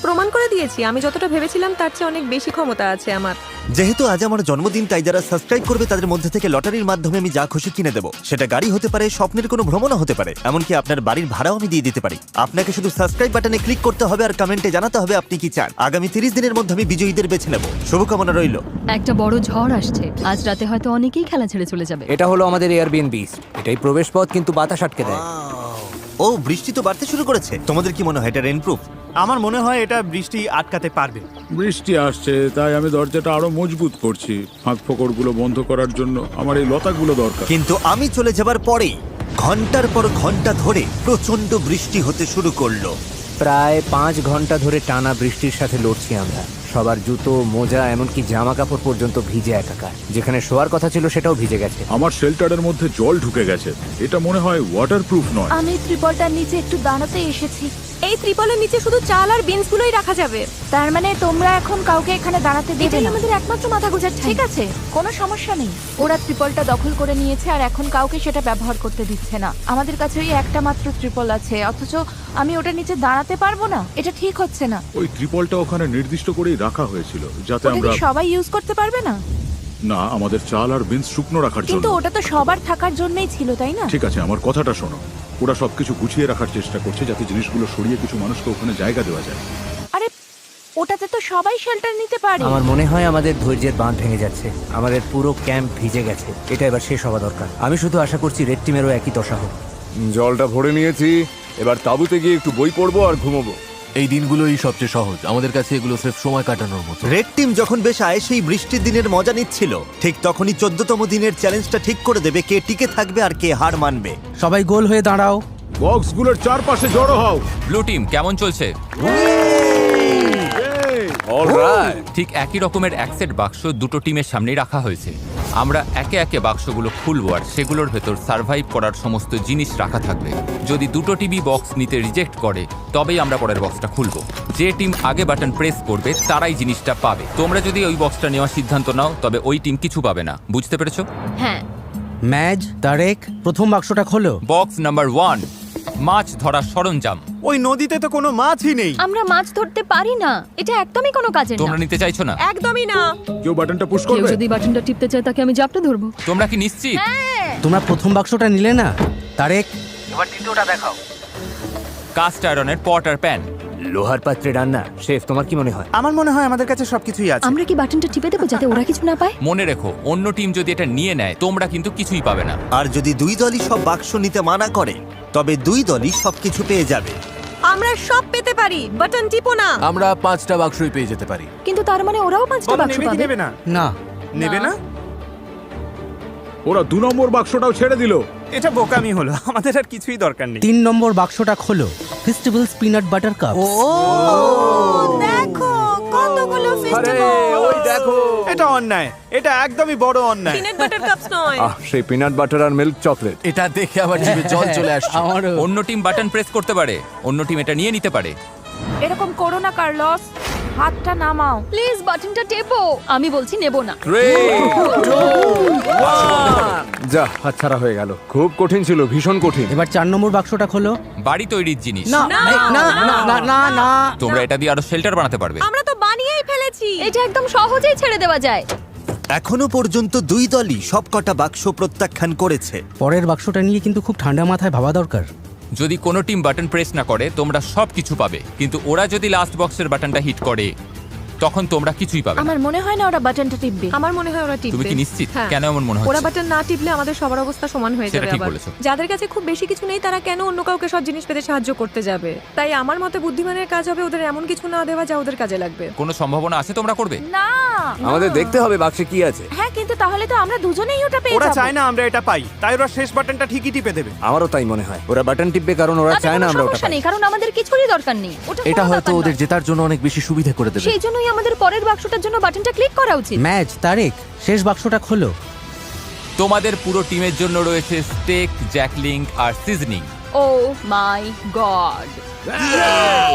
প্রমাণ করে দিয়েছি আমি যতটা ভেবেছিলাম তার চেয়ে অনেক বেশি ক্ষমতা আছে আমার। যেহেতু আজ আমার জন্মদিন, তাই যারা সাবস্ক্রাইব করবে তাদের মধ্যে থেকে লটারির মাধ্যমে আমি যা খুশি কিনে দেবো। সেটা গাড়ি হতে পারে, স্বপ্নের কোনো ভ্রমণও হতে পারে, এমনকি আপনার বাড়ির ভাড়াও আমি দিয়ে দিতে পারি। আপনাকে শুধু সাবস্ক্রাইব বাটনে ক্লিক করতে হবে আর কমেন্টে জানাতে হবে আপনি কি চান। আগামী 30 দিনের মধ্যে আমি বিজয়ীদের বেছে নেব। শুভকামনা রইল। একটা বড় ঝড় আসছে, আজ রাতে হয়তো অনেকেই খেলা ছেড়ে চলে যাবে। এটা হলো আমাদের এয়ারবিএনবি। এটাই প্রবেশ পথ, কিন্তু বাতাস আটকে দেয়। ও, বৃষ্টি তো বাড়তে শুরু করেছে। তোমাদের কি মনে হয় এটা রেইনপ্রুফ? আমার মনে হয় এটা বৃষ্টি আটকাতে পারবে। বৃষ্টি আসছে, তাই আমি দরজাটা আরো মজবুত করছি। ফাঁক ফোকরগুলো বন্ধ করার জন্য আমার এই লতাগুলো দরকার। কিন্তু আমি চলে যাবার পরেই ঘন্টার পর ঘন্টা ধরে প্রচন্ড বৃষ্টি হতে শুরু করলো। প্রায় 5 ঘন্টা ধরে টানা বৃষ্টির সাথে লড়ছি আমরা। সবার জুতো, মোজা, এমনকি জামা কাপড় পর্যন্ত ভিজে একাকার। যেখানে শোয়ার কথা ছিল সেটাও ভিজে গেছে। আমার শেল্টারের মধ্যে জল ঢুকে গেছে। এটা মনে হয় ওয়াটারপ্রুফ নয়। আমি ত্রিপলটার নিচে একটু দাঁড়াতে এসেছি। এই ত্রিপলের নিচে শুধু চাল আর বিনস গুলোই রাখা যাবে। তার মানে তোমরা এখন কাউকে এখানে দাঁড়াতে দেবে এটাই না? আমাদের একমাত্র মাথা গোজার ঠাঁই। ঠিক আছে, কোনো সমস্যা নেই। ওরা ত্রিপলটা দখল করে নিয়েছে আর এখন কাউকে সেটা ব্যবহার করতে দিচ্ছে না। আমাদের কাছে ওই একটা মাত্র ত্রিপল আছে, অথচ আমি ওটার নিচে দাঁড়াতে পারবো না। এটা ঠিক হচ্ছে না। ওই ত্রিপলটা ওখানে নির্দিষ্ট করেই রাখা হয়েছিল যাতে ওটা আমরা কি সবাই ইউজ করতে পারবে না? না, আমাদের চাল আর বিনস শুকনো রাখার জন্য। কিন্তু ওটা তো সবার থাকার জন্যই ছিল, তাই না? ঠিক আছে, আমার কথাটা শোনো। ওরা সবকিছু গুছিয়ে রাখার চেষ্টা করছে যাতে জিনিসগুলো সরিয়ে কিছু মানুষকে ওখানে জায়গা দেওয়া যায়। আরে ওটাতে তো সবাই শেল্টার নিতে পারে। আমার মনে হয় আমাদের ধৈর্যের বাঁধ ভেঙে যাচ্ছে। আমাদের পুরো ক্যাম্প ভিজে গেছে। এটা এবার শেষ হওয়া দরকার। আমি শুধু আশা করছি রেড টিমেরও একই দশা হোক। জলটা ভরে নিয়েছি, এবার তাঁবুতে গিয়ে একটু বই পড়বো আর ঘুমোবো। এই দিনগুলোই সবচেয়ে সহজ আমাদের কাছে, এগুলো স্রেফ সময় কাটানোর মতো। রেড টিম যখন বেশ আয়েসেই বৃষ্টির দিনের মজা নিচ্ছিল, ঠিক তখনই 14তম দিনের চ্যালেঞ্জটা ঠিক করে দেবে কে টিকে থাকবে আর কে হার মানবে। সবাই গোল হয়ে দাঁড়াও। বক্সগুলোর চারপাশে জড়ো হও। ব্লু টিম কেমন চলছে? অলরাইট। ঠিক একই রকমের এক সেট বাক্স দুটো টিমের সামনেই রাখা হয়েছে। আমরা একে একে বাক্সগুলো খুলবো আর সেগুলোর ভেতর সার্ভাইভ করার সমস্ত জিনিস রাখা থাকবে। যদি দুটো টিমই বক্স নিতে রিজেক্ট করে তবেই আমরা পরের বক্সটা খুলবো। যে টিম আগে বাটন প্রেস করবে তারাই জিনিসটা পাবে। তোমরা যদি ওই বক্সটা নেওয়ার সিদ্ধান্ত নাও তবে ওই টিম কিছু পাবে না। বুঝতে পেরেছো? হ্যাঁ। ম্যাজ, তারেক, প্রথম বাক্সটা খোলো। বক্স নাম্বার 1, মাছ ধরার সরঞ্জাম। ওই নদীতে তো কোনো মাছই নেই। আমরা মাছ ধরতে পারি না, এটা একদমই কোনো কাজের না। তোমরা নিতে চাইছো না? একদমই না। কেউ বাটনটা পুশ কেউ করবে? যদি বাটনটা টিপতে চায় তাকে আমি জাপটে ধরবো। তোমরা কি নিশ্চিত? তোমরা প্রথম বাক্সটা নিলে না? তারেক, এবার দ্বিতীয়টা দেখাও। কাস্ট আয়রনের পট আর প্যান। লোহার পাত্রে রান্না। শেফ, তোমার কি মনে হয়? আমার মনে হয় আমাদের কাছে সবকিছুই আছে। আমরা কি বাটনটা টিপে দেবো যাতে ওরা কিছু না পায়? মনে রেখো, অন্য টিম যদি এটা নিয়ে নেয় তোমরা কিন্তু কিছুই পাবে না। আর যদি দুই দলই সব বাক্স নিতে মানা করে তবে দুই দলই সবকিছু পেয়ে যাবে। আমরা সব পেতে পারি, বাটন টিপো না। আমরা 5টা বাক্সই পেয়ে যেতে পারি। কিন্তু তার মানে ওরাও 5টা বলো, বাক্স নেবে কি পাবে। নেবে না? না। নেবে না? ওরা 2 নম্বর বাক্সটাও ছেড়ে দিল। এটা বোকামি হলো, আমাদের আর কিছুই দরকার নেই। 3 নম্বর বাক্সটা খোলো। Festivals peanut butter cup. দেখো কতগুলো ওই দেখো। এটা অন্যায়, এটা একদমই বড় অন্যায়। পিনাট বাটার কাপস নয়। সেই পিনাট বাটার আর মিল্ক চকলেট। এটা দেখে আমার জিভে জল চলে আসছে। অন্য টিম বাটন প্রেস করতে পারে, অন্য টিম এটা নিয়ে নিতে পারে। এরকম করো না কার্লস, হাতটা নামাও। প্লিজ বাটনটা টেপো। আমি বলছি নেব না। যা, হাতছাড়া হয়ে গেল। খুব কঠিন ছিল, ভীষণ কঠিন। এবার 4 নম্বর বাক্সটা খোলো। বাড়ি তৈরির জিনিস। না না না না না না। তোমরা এটা দিয়ে আরো শেল্টার বানাতে পারবে। আমরা তো বানিয়েই ফেলেছি। এটা একদম সহজেই ছেড়ে দেওয়া যায়। এখনো পর্যন্ত দুই দলই সবকটা বাক্স প্রত্যাখ্যান করেছে। পরের বাক্সটা নিয়ে কিন্তু খুব ঠান্ডা মাথায় ভাবা দরকার। যদি কোনো টিম বাটন প্রেস না করে তোমরা সব কিছু পাবে, কিন্তু ওরা যদি লাস্ট বক্সের বাটনটা হিট করে তখন তোমরা কিছুই পাবে না। আমার মনে হয় না ওরা বাটনটা টিপবে। আমার মনে হয় ওরা টিপবে। তুমি কি নিশ্চিত? হ্যাঁ। কেন এমন মনে ওরা হচ্ছে? বাটন না টিপলে আমাদের সবার অবস্থা সমান হয়ে সেটা যাবে। ঠিক আবার বলেছো। যাদের কাছে খুব বেশি কিছু নেই তারা কেন অন্য কাউকে সব জিনিস পেতে সাহায্য করতে যাবে? তাই আমার মতে বুদ্ধিমানের কাজ হবে ওদের এমন কিছু না দেওয়া যা ওদের কাজে লাগবে। কোনো সম্ভাবনা আছে তোমরা করবে? না। আমাদের দেখতে হবে বাক্সে কি আছে। হ্যাঁ, কিন্তু তাহলে তো আমরা দুজনেই ওটা পেয়ে ওরা যাবো। চায় না আমরা এটা পাই, তাই ওরা শেষ বাটনটা ঠিকই টিপে দেবে। আমারও তাই মনে হয়। ওরা বাটন টিপবে কারণ ওরা তাতে চায় না কোনো আমরা ওটা সমস্যা পাই। নেই, কারণ আমাদের কিছুরই দরকার নেই। ওটা এটা কোনো হয়তো ব্যাপার ওদের নয়। জেতার জন্য অনেক বেশি সুবিধা করে দেবে। সেই জন্যই আমাদের পরের বাক্সটার জন্য বাটনটা ক্লিক করা উচিত। ম্যাজ, তারেক, শেষ বাক্সটা খোলো। তোমাদের পুরো টিমের জন্য রয়েছে স্টেক, জ্যাকলিং আর সিজনিং। ও মাই গড।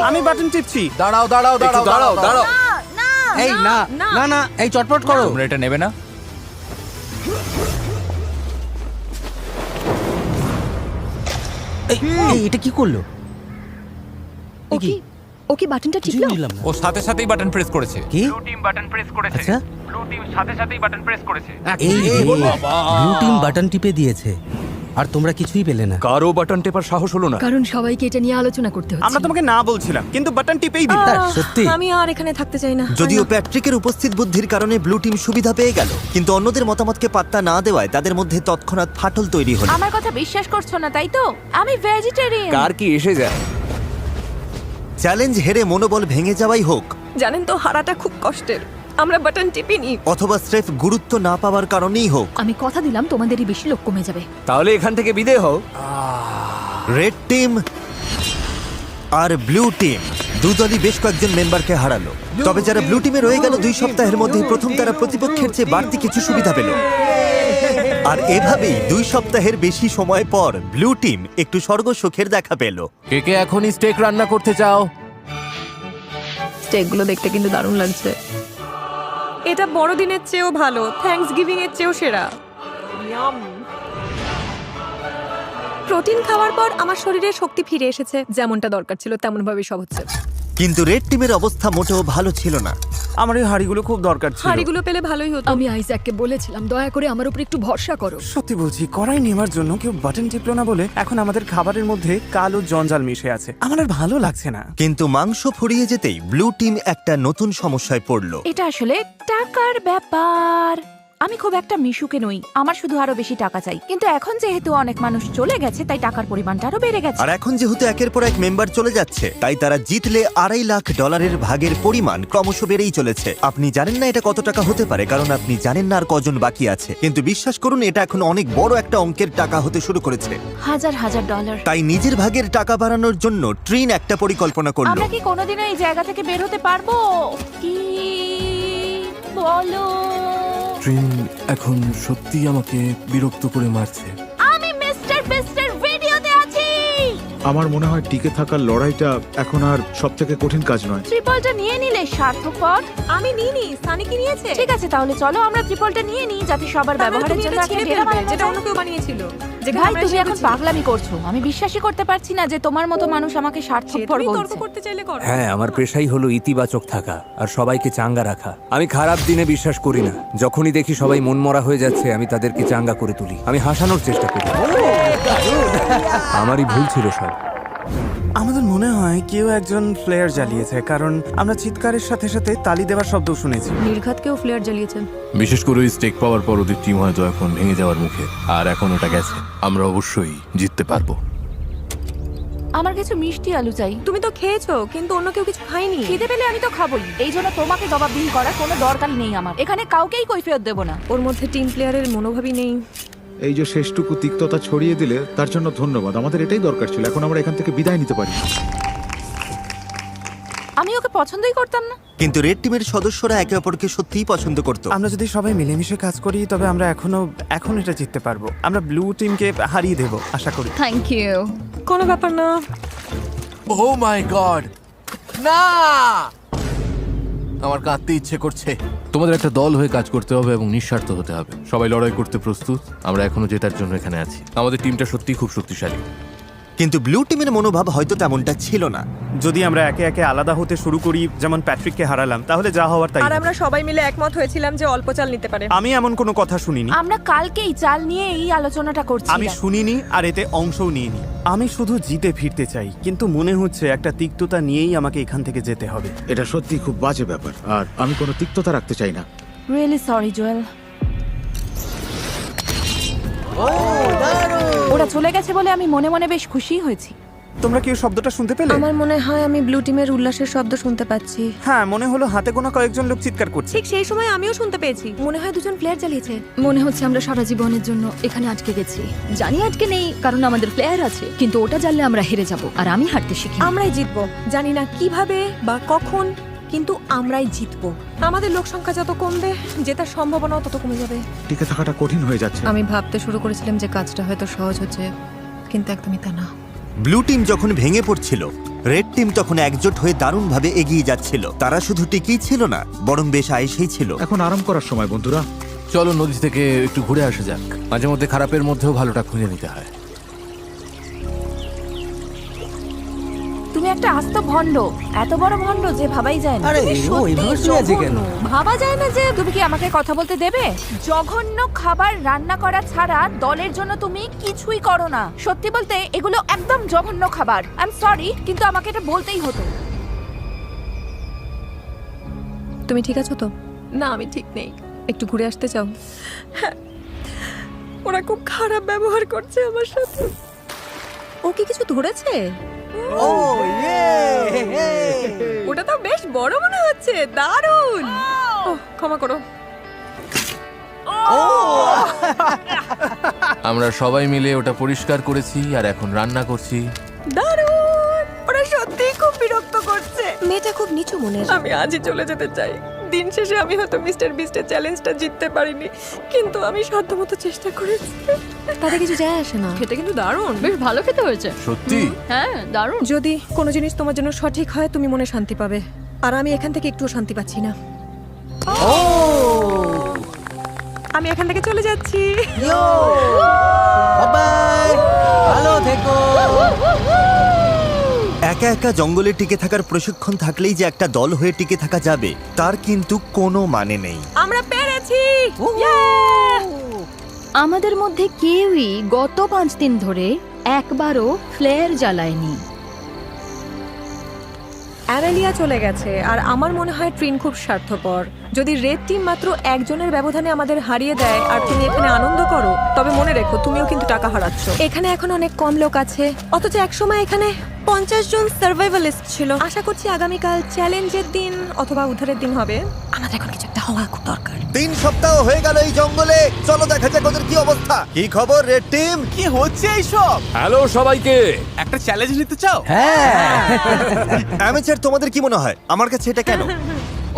আমি বাটন টিপছি। দাঁড়াও দাঁড়াও দাঁড়াও দাঁড়াও দাঁড়াও। না না। এই না না না এই চটপট করো। তোমরা এটা নেবে না? এটা কি করলো? ও কি বাটনটা টিপলো? ও সাথে সাথেই বাটন প্রেস করেছে। কি? ব্লু টিম বাটন প্রেস করেছে। আচ্ছা, ব্লু টিম সাথে সাথেই বাটন প্রেস করেছে। এই ব্লু টিম বাটন টিপে দিয়েছে আর তোমরা কিছুই পেলে না। কারো বাটন টেপার সাহস হলো না। কারণ সবাইকে এটা নিয়ে আলোচনা করতে হচ্ছে। আমরা তোমাকে না বলছিলাম, কিন্তু বাটন টিপেই দিল। সত্যি? আমি আর এখানে থাকতে চাই না। যদিও প্যাট্রিকের উপস্থিত বুদ্ধির কারণে ব্লু টিম সুবিধা পেয়ে গেল, কিন্তু অন্যদের মতামতকে পাত্তা না দেওয়ায় তাদের মধ্যে তৎক্ষণাৎ ফাটল তৈরি হলো। আমার কথা বিশ্বাস করছো না তাই তো? আমি ভেজিটেরিয়ান। কার কি এসে যায়? চ্যালেঞ্জ হেরে মনোবল ভেঙে যাওয়াই হোক, জানেন তো হারাটা খুব কষ্টের। আমরা বাটন টিপিনি। অথবা স্রেফ গুরুত্ব না পাওয়ার কারণেই হোক, আমি কথা দিলাম তোমাদেরই বেশি লোক কমে যাবে। তাহলে এখান থেকে বিদায় হও। রেড টিম আর ব্লু টিম দুদলই বেশ কয়েকজন মেম্বারকে হারালো। তবে যারা ব্লু টিমে রয়ে গেল 2 সপ্তাহের মধ্যে প্রথম তারা প্রতিপক্ষের চেয়ে বাড়তি কিছু সুবিধা পেল। আর এভাবেই 2 সপ্তাহের বেশি সময় পর ব্লু টিম একটু স্বর্গ সুখের দেখা পেল। কে কে এখনই স্টেক রান্না করতে চাও? স্টেকগুলো দেখতে কিন্তু দারুণ লাগছে। এটা বড়দিনের চেয়েও ভালো, থ্যাঙ্কস গিভিং এর চেয়েও সেরা। প্রোটিন খাওয়ার পর আমার শরীরে শক্তি ফিরে এসেছে, যেমনটা দরকার ছিল তেমন ভাবে সব হচ্ছে। কিন্তু রেড টিমের অবস্থা মোটেও ভালো ছিল না। আমার এই হাড়িগুলো খুব দরকার ছিল। হাড়িগুলো পেলে ভালোই হতো। আমি আইজ্যাককে বলেছিলাম দয়া করে আমার উপর একটু ভরসা করো। সত্যি বলছি, কড়াই নেওয়ার জন্য কেউ বাটন টিপলো না বলে এখন আমাদের খাবারের মধ্যে কালো জঞ্জাল মিশে আছে। আমার আর ভালো লাগছে না। কিন্তু মাংস ফুরিয়ে যেতেই ব্লু টিম একটা নতুন সমস্যায় পড়ল। এটা আসলে টাকার ব্যাপার। আমি খুব একটা মিশুকে নই, আমার শুধু আরো বেশি টাকা চাই। কিন্তু এখন যেহেতু অনেক মানুষ চলে গেছে তাই টাকার পরিমাণটা আরো বেড়ে গেছে। আর এখন যেহেতু একের পর এক মেম্বার চলে যাচ্ছে, তাই তারা জিতলে $2.5 লাখ ভাগের পরিমাণ ক্রমশ বেড়েই চলেছে। আপনি জানেন না এটা কত টাকা হতে পারে, কারণ আপনি জানেন না আর কজন বাকি আছে। কিন্তু বিশ্বাস করুন, এটা এখন অনেক বড় একটা অঙ্কের টাকা হতে শুরু করেছে। হাজার হাজার ডলার। তাই নিজের ভাগের টাকা বাড়ানোর জন্য ট্রিন একটা পরিকল্পনা করলো। আমরা কি কোনোদিনও এই জায়গা থেকে বের হতে পারবো? কি বলো? ট্রিন এখন সত্যি আমাকে বিরক্ত করে মারছে। আমি মিস্টার বিস্টের ভিডিওতে আছি। আমার মনে হয় টিকে থাকার লড়াইটা এখন আর সব থেকে কঠিন কাজ নয়। ট্রিপলটা নিয়ে নিলে সার্থকপর। আমি নিইনি, সানি কি নিয়েছে? ঠিক আছে, তাহলে চলো আমরা ট্রিপলটা নিয়ে নিই, যাতে সবার ব্যবহারের জন্য একটা ডেরা বানানো যেটা যায়। অন্য কেউ বানিয়েছিল। ভাই, তুমি এখন পাগলামি করছো। আমি বিশ্বাসই করতে পারছি না যে তোমার মতো মানুষ আমাকে স্বার্থপর তর্ক বলছে। করতে চাইলে করো। হ্যাঁ, আমার পেশাই হলো ইতিবাচক থাকা আর সবাইকে চাঙ্গা রাখা। আমি খারাপ দিনে বিশ্বাস করি না। যখনই দেখি সবাই মনমরা হয়ে যাচ্ছে, আমি তাদেরকে চাঙ্গা করে তুলি। আমি হাসানোর চেষ্টা করি। আমারই ভুল ছিল সব। আমাদের মনে হয় কেউ একজন ফ্লেয়ার জ্বালিয়েছে, কারণ আমরা চিৎকারের সাথে সাথে তালি দেওয়ার শব্দ শুনেছি। নির্ঘাতকেও ফ্লেয়ার জ্বালিয়েছেন। বিশেষ করে ওই স্টেক পাওয়ার পর ওদের টিম হয়তো এখন ভেঙে যাওয়ার মুখে। আর এখন ওটা গেছে, আমরা অবশ্যই জিততে পারবো। আমার কিছু মিষ্টি আলু চাই। তুমি তো খেয়েছো, কিন্তু অন্য কেউ কিছু খায়নি। খিদে পেলে আমি তো খাবোই। এই জন্য তোমাকে জবাবদিহি করার কোনো দরকার নেই আমার। এখানে কাউকেই কৈফিয়ত দেব না। ওর মধ্যে টিম প্লেয়ারের মনোভাবই নেই। এই যে শেষটুকু তিক্ততা ছড়িয়ে দিলে তার জন্য ধন্যবাদ। আমাদের এটাই দরকার ছিল। এখন আমরা এখান থেকে বিদায় নিতে পারি। আমি ওকে পছন্দই করতাম না। কিন্তু রেড টিমের সদস্যরা একে অপরকে সত্যিই পছন্দ করত। আমরা যদি সবাই মিলেমিশে কাজ করি, তবে আমরা এখন এটা জিততে পারবো। আমরা ব্লু টিমকে হারিয়ে দেব আশা করি। Thank you. কোনো ব্যাপার না। ও মাই গড, না! আমার কাঁদতে ইচ্ছে করছে। তোমাদের একটা দল হয়ে কাজ করতে হবে এবং নিঃস্বার্থ হতে হবে। সবাই লড়াই করতে প্রস্তুত। আমরা এখনো জেতার জন্য এখানে আছি। আমাদের টিমটা সত্যিই খুব শক্তিশালী। কিন্তু ব্লু টিমের মনোভাব হয়তো তেমনটা ছিল না। যদি আমরা একে একে আলাদা হতে শুরু করি, যেমন প্যাট্রিককে হারালাম, তাহলে যা হওয়ার তাই আর হবে। আমরা সবাই মিলে একমত হয়েছিলাম যে অল্প চাল নিতে পারে। আমি এমন কোনো কথা শুনিনি। আমরা কালকেই চাল নিয়ে এই আলোচনাটা করছি। আমি শুনিনি আর এতে অংশও নিইনি। আমি শুধু জিতে ফিরতে চাই, কিন্তু মনে হচ্ছে একটা তিক্ততা নিয়েই আমাকে এখান থেকে যেতে হবে। এটা সত্যি খুব বাজে ব্যাপার, আর আমি কোনো তিক্ততা রাখতে চাই না। Really sorry Joel. ওরা চলে গেছে বলে আমি মনে মনে বেশ খুশি হয়েছি। তোমরা কি ওই শব্দটা শুনতে পেলে? আমার মনে হয় আমি ব্লু টিমের উল্লাসের শব্দ শুনতে পাচ্ছি। হ্যাঁ, মনে হলো হাতে গোনা কয়েকজন লোক চিৎকার করছে। ঠিক সেই সময় আমিও শুনতে পেয়েছি। মনে হয় দুজন প্লেয়ার জ্বালিয়েছে। মনে হচ্ছে আমরা সারা জীবনের জন্য এখানে আটকে গেছি। জানি আটকে নেই, কারণ আমাদের প্লেয়ার আছে। কিন্তু ওটা জানলে আমরা হেরে যাব, আর আমি হারতে শিখি। আমরাই জিতবো, জানি না কিভাবে বা কখন, কিন্তু আমরাই জিতবো। আমাদের লোক সংখ্যা যত কমবে, জেতার সম্ভাবনাও তত কমে যাবে। টিকে থাকাটা কঠিন হয়ে যাচ্ছে। আমি ভাবতে শুরু করেছিলাম যে কাজটা হয়তো সহজ হচ্ছে, কিন্তু একদমই তা না। ব্লু টিম যখন ভেঙে পড়ছিল, রেড টিম তখন একজোট হয়ে দারুণভাবে এগিয়ে যাচ্ছিল। তারা শুধু টিকেই ছিল না, বরং বেশ আয়েসেই ছিল। এখন আরাম করার সময় বন্ধুরা। চলো নদী থেকে একটু ঘুরে আসা যাক। মাঝে মধ্যে খারাপের মধ্যেও ভালোটা খুঁজে নিতে হয়। তুমি একটা আস্ত ভণ্ড, এত বড় ভণ্ড যে ভাবাই যায় না। তুমি সত্যিই জঘন্য। ভাবা যায় না যে তুমি কি আমাকে কথা বলতে দেবে? জঘন্য খাবার রান্না করা ছাড়া দলের জন্য তুমি কিছুই করো না। সত্যি বলতে এগুলো একদম জঘন্য খাবার। আই এম সরি, কিন্তু আমাকে এটা বলতেই হতো। তুমি ঠিক আছো তো? না, আমি ঠিক নেই। একটু ঘুরে আসতে চাও? হ্যাঁ, ওরা খুব খারাপ ব্যবহার করছে আমার সাথে। ও কি কিছু ধরেছে? ওটা তো বেশ বড় মনে হচ্ছে। দারুণ! ওহ, ক্ষমা করো। আমরা সবাই মিলে ওটা পরিষ্কার করেছি আর এখন রান্না করছি। দারুণ! ওরা সত্যিই খুব বিরক্ত করছে। মেয়েটা খুব নিচু মনের। আমি আজই চলে যেতে চাই। দিন শেষে আমি হয়তো মিস্টার বিস্টের চ্যালেঞ্জটা জিততে পারিনি, কিন্তু আমি সাধ্যমতো চেষ্টা করেছি। তাতে কিছু যায় আসে না। খেতে কিন্তু দারুণ, বেশ ভালো খেতে হয়েছে। সত্যি? হ্যাঁ, দারুণ। যদি কোনো জিনিস তোমার জন্য সঠিক হয় তুমি মনে শান্তি পাবে, আর আমি এখান থেকে একটুও শান্তি পাচ্ছি না। আমি এখান থেকে চলে যাচ্ছি। ভালো থেকো। একা একা জঙ্গলে টিকে থাকার প্রশিক্ষণ থাকলেই যে একটা দল হয়ে টিকে থাকা যাবে তার কিন্তু কোনো মানে নেই। আমরা পেরেছি। আমাদের মধ্যে কেউই গত 5 দিন ধরে একবারও ফ্লেয়ার জ্বালায়নি। অ্যামেলিয়া চলে গেছে, আর আমার মনে হয় ট্রিন খুব স্বার্থপর। যদি রেড টিম মাত্র একজনের ব্যবধানে আমাদের হারিয়ে দেয় আর তুমি এখানে আনন্দ করো, তবে মনে রেখো তুমিও কিন্তু টাকা হারাচ্ছ। এখানে এখন অনেক কম লোক আছে, অথচ একসময় এখানে 50 জন সার্ভাইভালিস্ট ছিল। আশা করছি আগামীকাল চ্যালেঞ্জের দিন অথবা উদ্ধারের দিন হবে। আমাদের এখন কিছু একটা হওয়া খুব দরকার। 3 সপ্তাহ হয়ে গেল এই জঙ্গলে। চলো দেখা যাক ওদের কি অবস্থা। কি খবর রেড টিম? কি হচ্ছে এইসব? হ্যালো সবাইকে। একটা চ্যালেঞ্জ নিতে চাও? অ্যামেচার, তোমাদের কি মনে হয় আমার কাছে এটা কেন?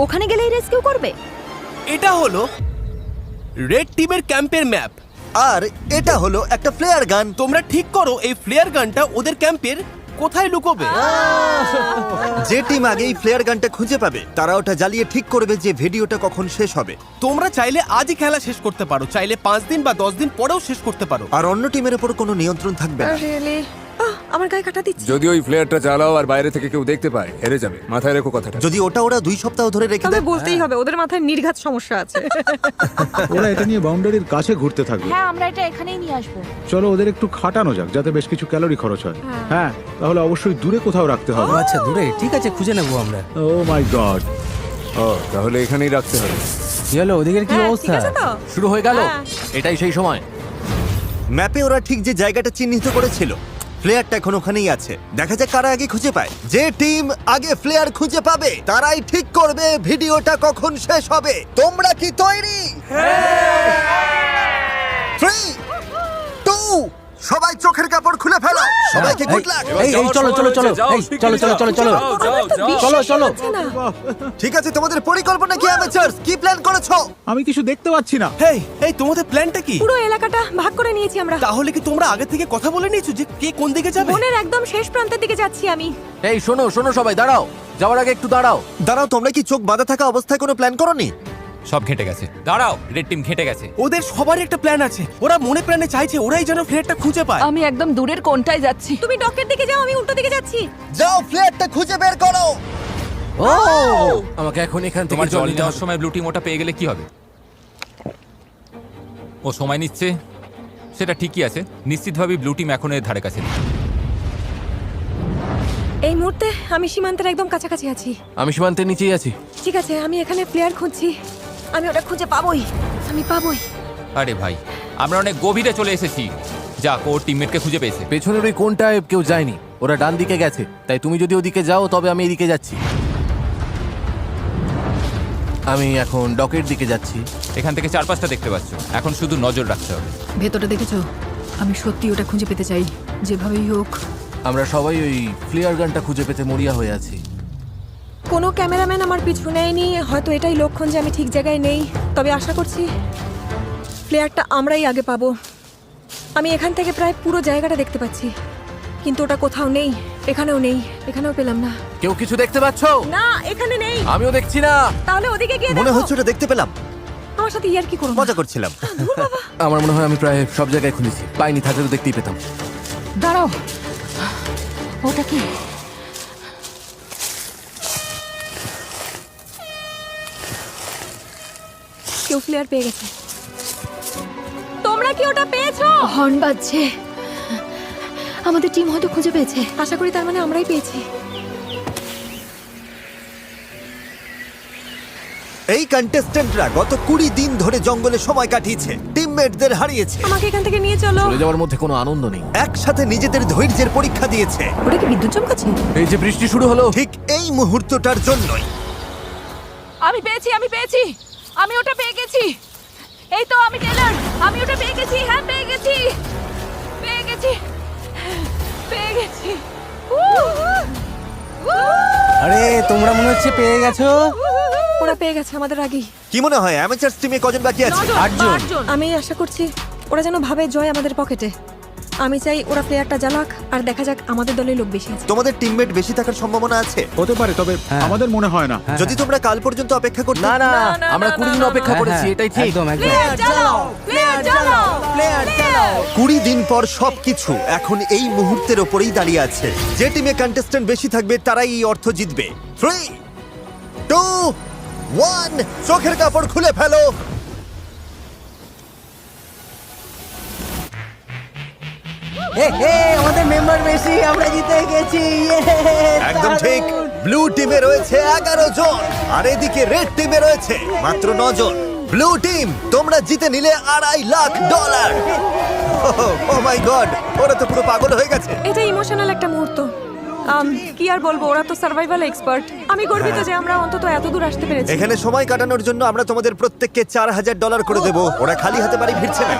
ওখানে গেলেই রেস্কিউ করবে? এটা হলো রেড টিমের ক্যাম্পের ম্যাপ। আর এটা হলো একটা ফ্লেয়ার গান। তোমরা ঠিক করো এই ফ্লেয়ার গানটা ওদের ক্যাম্পের কোথায় লুকোবে। যে টিম আগে এই ফ্লেয়ার গানটা খুঁজে পাবে তারা ওটা জ্বালিয়ে ঠিক করবে যে ভিডিওটা কখন শেষ হবে। তোমরা চাইলে আজই খেলা শেষ করতে পারো, চাইলে 5 দিন বা 10 দিন পরেও শেষ করতে পারো। আর অন্য টিমের উপর কোনো নিয়ন্ত্রণ থাকবে না। রিয়েলি? আমার গায়ে কাটা দিচ্ছে। যদি ওই ফ্লেয়ারটা জ্বালাও আর বাইরে থেকে কেউ দেখতে পায়, হেরে যাবে। মাথায় রেখো কথাটা। যদি ওটা ওরা 2 সপ্তাহ ধরে রেখে তবে দেয়, বলতেই হবে ওদের মাথায় নির্ঘাত সমস্যা আছে। ওরা এটা নিয়ে বাউন্ডারির কাছে ঘুরতে থাকবে। হ্যাঁ, আমরা এটা এখানেই নিয়ে আসবো। চলো ওদের একটু খাটানো যাক যাতে বেশ কিছু ক্যালোরি খরচ হয়। হ্যাঁ, তাহলে অবশ্যই দূরে কোথাও রাখতে হবে। আচ্ছা, দূরে? ঠিক আছে, খুঁজে নেবো আমরা। ও মাই গড। ও, তাহলে এখানেই রাখতে হবে। চলো, ওদিকের কি হ্যাঁ, অবস্থা? ঠিক আছে তো? শুরু হয়ে গেল। হ্যাঁ। এটাই সেই সময়। ম্যাপে ওরা ঠিক যে জায়গাটা চিহ্নিত করেছিল ফ্লেয়ারটা এখন ওখানেই আছে। দেখা যাক কারা আগে খুঁজে পায়। যে টিম আগে ফ্লেয়ার খুঁজে পাবে তারাই ঠিক করবে ভিডিওটা কখন শেষ হবে। তোমরা কি তৈরি? 3, 2, সবাই চোখের কাপড় খুলে ফেলো। সবাইকে গুড লাক। চলো চলো চলো, চলো চলো চলো চলো চলো চলো। ঠিক আছে, তোমাদের পরিকল্পনা কি অ্যামেচারস? কি প্ল্যান করেছো? আমি কিছু দেখতে পাচ্ছি না। হেই, এই তোমাদের প্ল্যানটা কি? পুরো এলাকাটা ভাগ করে নিয়েছি আমরা। তাহলে কি তোমরা আগে থেকে কথা বলে নিয়েছো যে কে কোন দিকে যাবে? বনের একদম শেষ প্রান্তের দিকে যাচ্ছি আমি। এই শোনো শোনো সবাই, দাঁড়াও। যাওয়ার আগে একটু দাঁড়াও। দাঁড়াও, তোমরা কি চোখ বাঁধা থাকা অবস্থায় কোনো প্ল্যান করোনি? সব ঘেটে গেছে। দাঁড়াও, রেড টিম ঘেটে গেছে। ওদের সবারই একটা প্ল্যান আছে। ওরা মনে প্রাণে চাইছে ওরাই যেন ফ্লেয়ারটা খুঁজে পায়। আমি একদম দূরের কোণটায় যাচ্ছি। তুমি ডকের দিকে যাও, আমি উল্টো দিকে যাচ্ছি। যাও, ফ্লেয়ারটা খুঁজে বের করো। ও, আমাকে এখন এখান থেকে তোমার জল নিতে নেওয়ার হবে। সময় ব্লু টিম ওটা পেয়ে গেলে কি হবে? ও সময় নিচ্ছে, সেটা ঠিকই আছে। নিশ্চিতভাবেই ব্লু টিম এখন এর ধারে কাছে নেই। এই মুহূর্তে আমি সীমান্তের একদম কাছাকাছি আছি। আমি সীমান্তের নিচেই আছি। ঠিক আছে, আমি এখানে প্লেয়ার খুঁজছি। আমি ওটা খুঁজে পাবোই, আমি পাবোই। আরে ভাই, আমরা অনেক গভীরে চলে এসেছি। যাক, ওর টিমমেটকে খুঁজে পেয়েছে। পেছনের ওই কোণটায় কেউ যায়নি, ওরা ডান দিকে গেছে। তাই তুমি যদি ওদিকে যাও তবে আমি এদিকে যাচ্ছি। আমি এখন ডকের দিকে যাচ্ছি। এখান থেকে 4-5টা দেখতে পাচ্ছ। এখন শুধু নজর রাখতে হবে। ভেতরটা দেখেছো? আমি সত্যি ওটা খুঁজে পেতে চাই, যেভাবেই হোক। আমরা সবাই ওই ফ্লেয়ার গানটা খুঁজে পেতে মরিয়া হয়ে আছি। কোনো ক্যামেরাম্যান আমার পিছু নেয়নি। হয়তো এটাই লক্ষণ যে আমি ঠিক জায়গায় নেই। তবে আশা করছি ফ্লেয়ারটা আমরাই আগে পাবো। আমি এখান থেকে প্রায় পুরো জায়গাটা দেখতে পাচ্ছি। কিন্তু ওটা কোথাও নেই, এখানেও নেই, এখানেও পেলাম না। কেউ কিছু দেখতে পাচ্ছ? না, এখানে নেই। আমিও দেখছি না। তাহলে ওদিকে গিয়ে মনে দেখো। হচ্ছে ওটা দেখতে পেলাম। আমার সাথে ইয়ার কি করো? মজা করছিলাম। আমার মনে হয় আমি প্রায় সব জায়গায় খুঁজেছি, পাইনি, থাকলে তো দেখতেই পেতাম। দাঁড়াও, ওটা কি? কেউ ফ্লেয়ার পেয়ে গেছে। তোমরা কি ওটা পেয়েছো? হর্ন বাজছে, আমাদের টিম হয়তো খুঁজে পেয়েছে। আশা করি তার মানে আমরাই পেয়েছি। এই কন্টেস্ট্যান্টরা গত 20 দিন ধরে জঙ্গলে সময় কাটিয়েছে, টিমমেটদের হারিয়েছে, আমাকে এখান থেকে নিয়ে চলো। চলে যাওয়ার মধ্যে কোনো আনন্দ নেই। একসাথে নিজেদের ধৈর্যের পরীক্ষা দিয়েছে। ওটা কি বিদ্যুৎ চমকাচ্ছে? এই যে বৃষ্টি শুরু হলো, ঠিক এই মুহূর্তটার জন্যই। আমি পেয়েছি, আমি পেয়েছি, আমি ওটা পেয়ে গেছি। এই তো আমি টেলর, আমি ওটা পেয়ে গেছি। হ্যাঁ, পেয়ে গেছি, পেয়ে গেছি, পেয়ে গেছি। আরে তোমরা মনে হচ্ছে পেয়ে গেছো। ওরা পেয়ে গেছে আমাদের আগেই। কি মনে হয় অ্যামেচারস টিমে কজন বাকি আছে? 8 জন। আমি আশা করছি ওরা যেন ভাবে জয় আমাদের পকেটে। আমি চাই ওরা প্লেয়ারটা জ্বালাক আর দেখা যাক আমাদের দলে লোক বেশি আছে। তোমাদের টিমমেট বেশি থাকার সম্ভাবনা আছে। হতে পারে, তবে আমাদের মনে হয় না। যদি তোমরা কাল পর্যন্ত অপেক্ষা করতে। না না, আমরা 20 দিন অপেক্ষা করেছি, এটাই ঠিক। প্লেয়ার চালাও, প্লেয়ার চালাও, প্লেয়ার চালাও। 20 দিন পর সবকিছু এখন এই মুহূর্তের ওপরেই দাঁড়িয়ে আছে। যে টিমে কন্টেস্ট্যান্ট বেশি থাকবে তারাই এই অর্থ জিতবে। 3, 2, 1, চোখের কাপড় খুলে ফেলো। আমাদের মেম্বার বেশি, আমরা জিতে গেছি। একদম ঠিক। ব্লু টিমে রয়েছে 11 জন আর এদিকে রেড টিমে রয়েছে মাত্র 9 জন। ব্লু টিম, তোমরা জিতে নিলে $2.5 লাখ। ও মাই গড, ওরা তো পুরো পাগল হয়ে গেছে। এটা ইমোশনাল একটা মুহূর্ত। কি আর বলবো, ওরা তো সার্ভাইভাল এক্সপার্ট। আমি গর্বিত যে আমরা অন্তত এত দূর আসতে পেরেছি। এখানে সময় কাটানোর জন্য আমরা তোমাদের প্রত্যেককে $4,000 করে দেব। ওরা খালি হাতে বাড়ি ফিরছে না,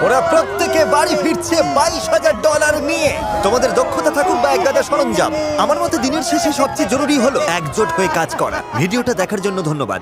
ওরা প্রত্যেকে বাড়ি ফিরছে $22,000 নিয়ে। তোমাদের দক্ষতা থাকুক বা একগাদা সরঞ্জাম, আমার মতে দিনের শেষে সবচেয়ে জরুরি হলো একজোট হয়ে কাজ করা। ভিডিওটা দেখার জন্য ধন্যবাদ।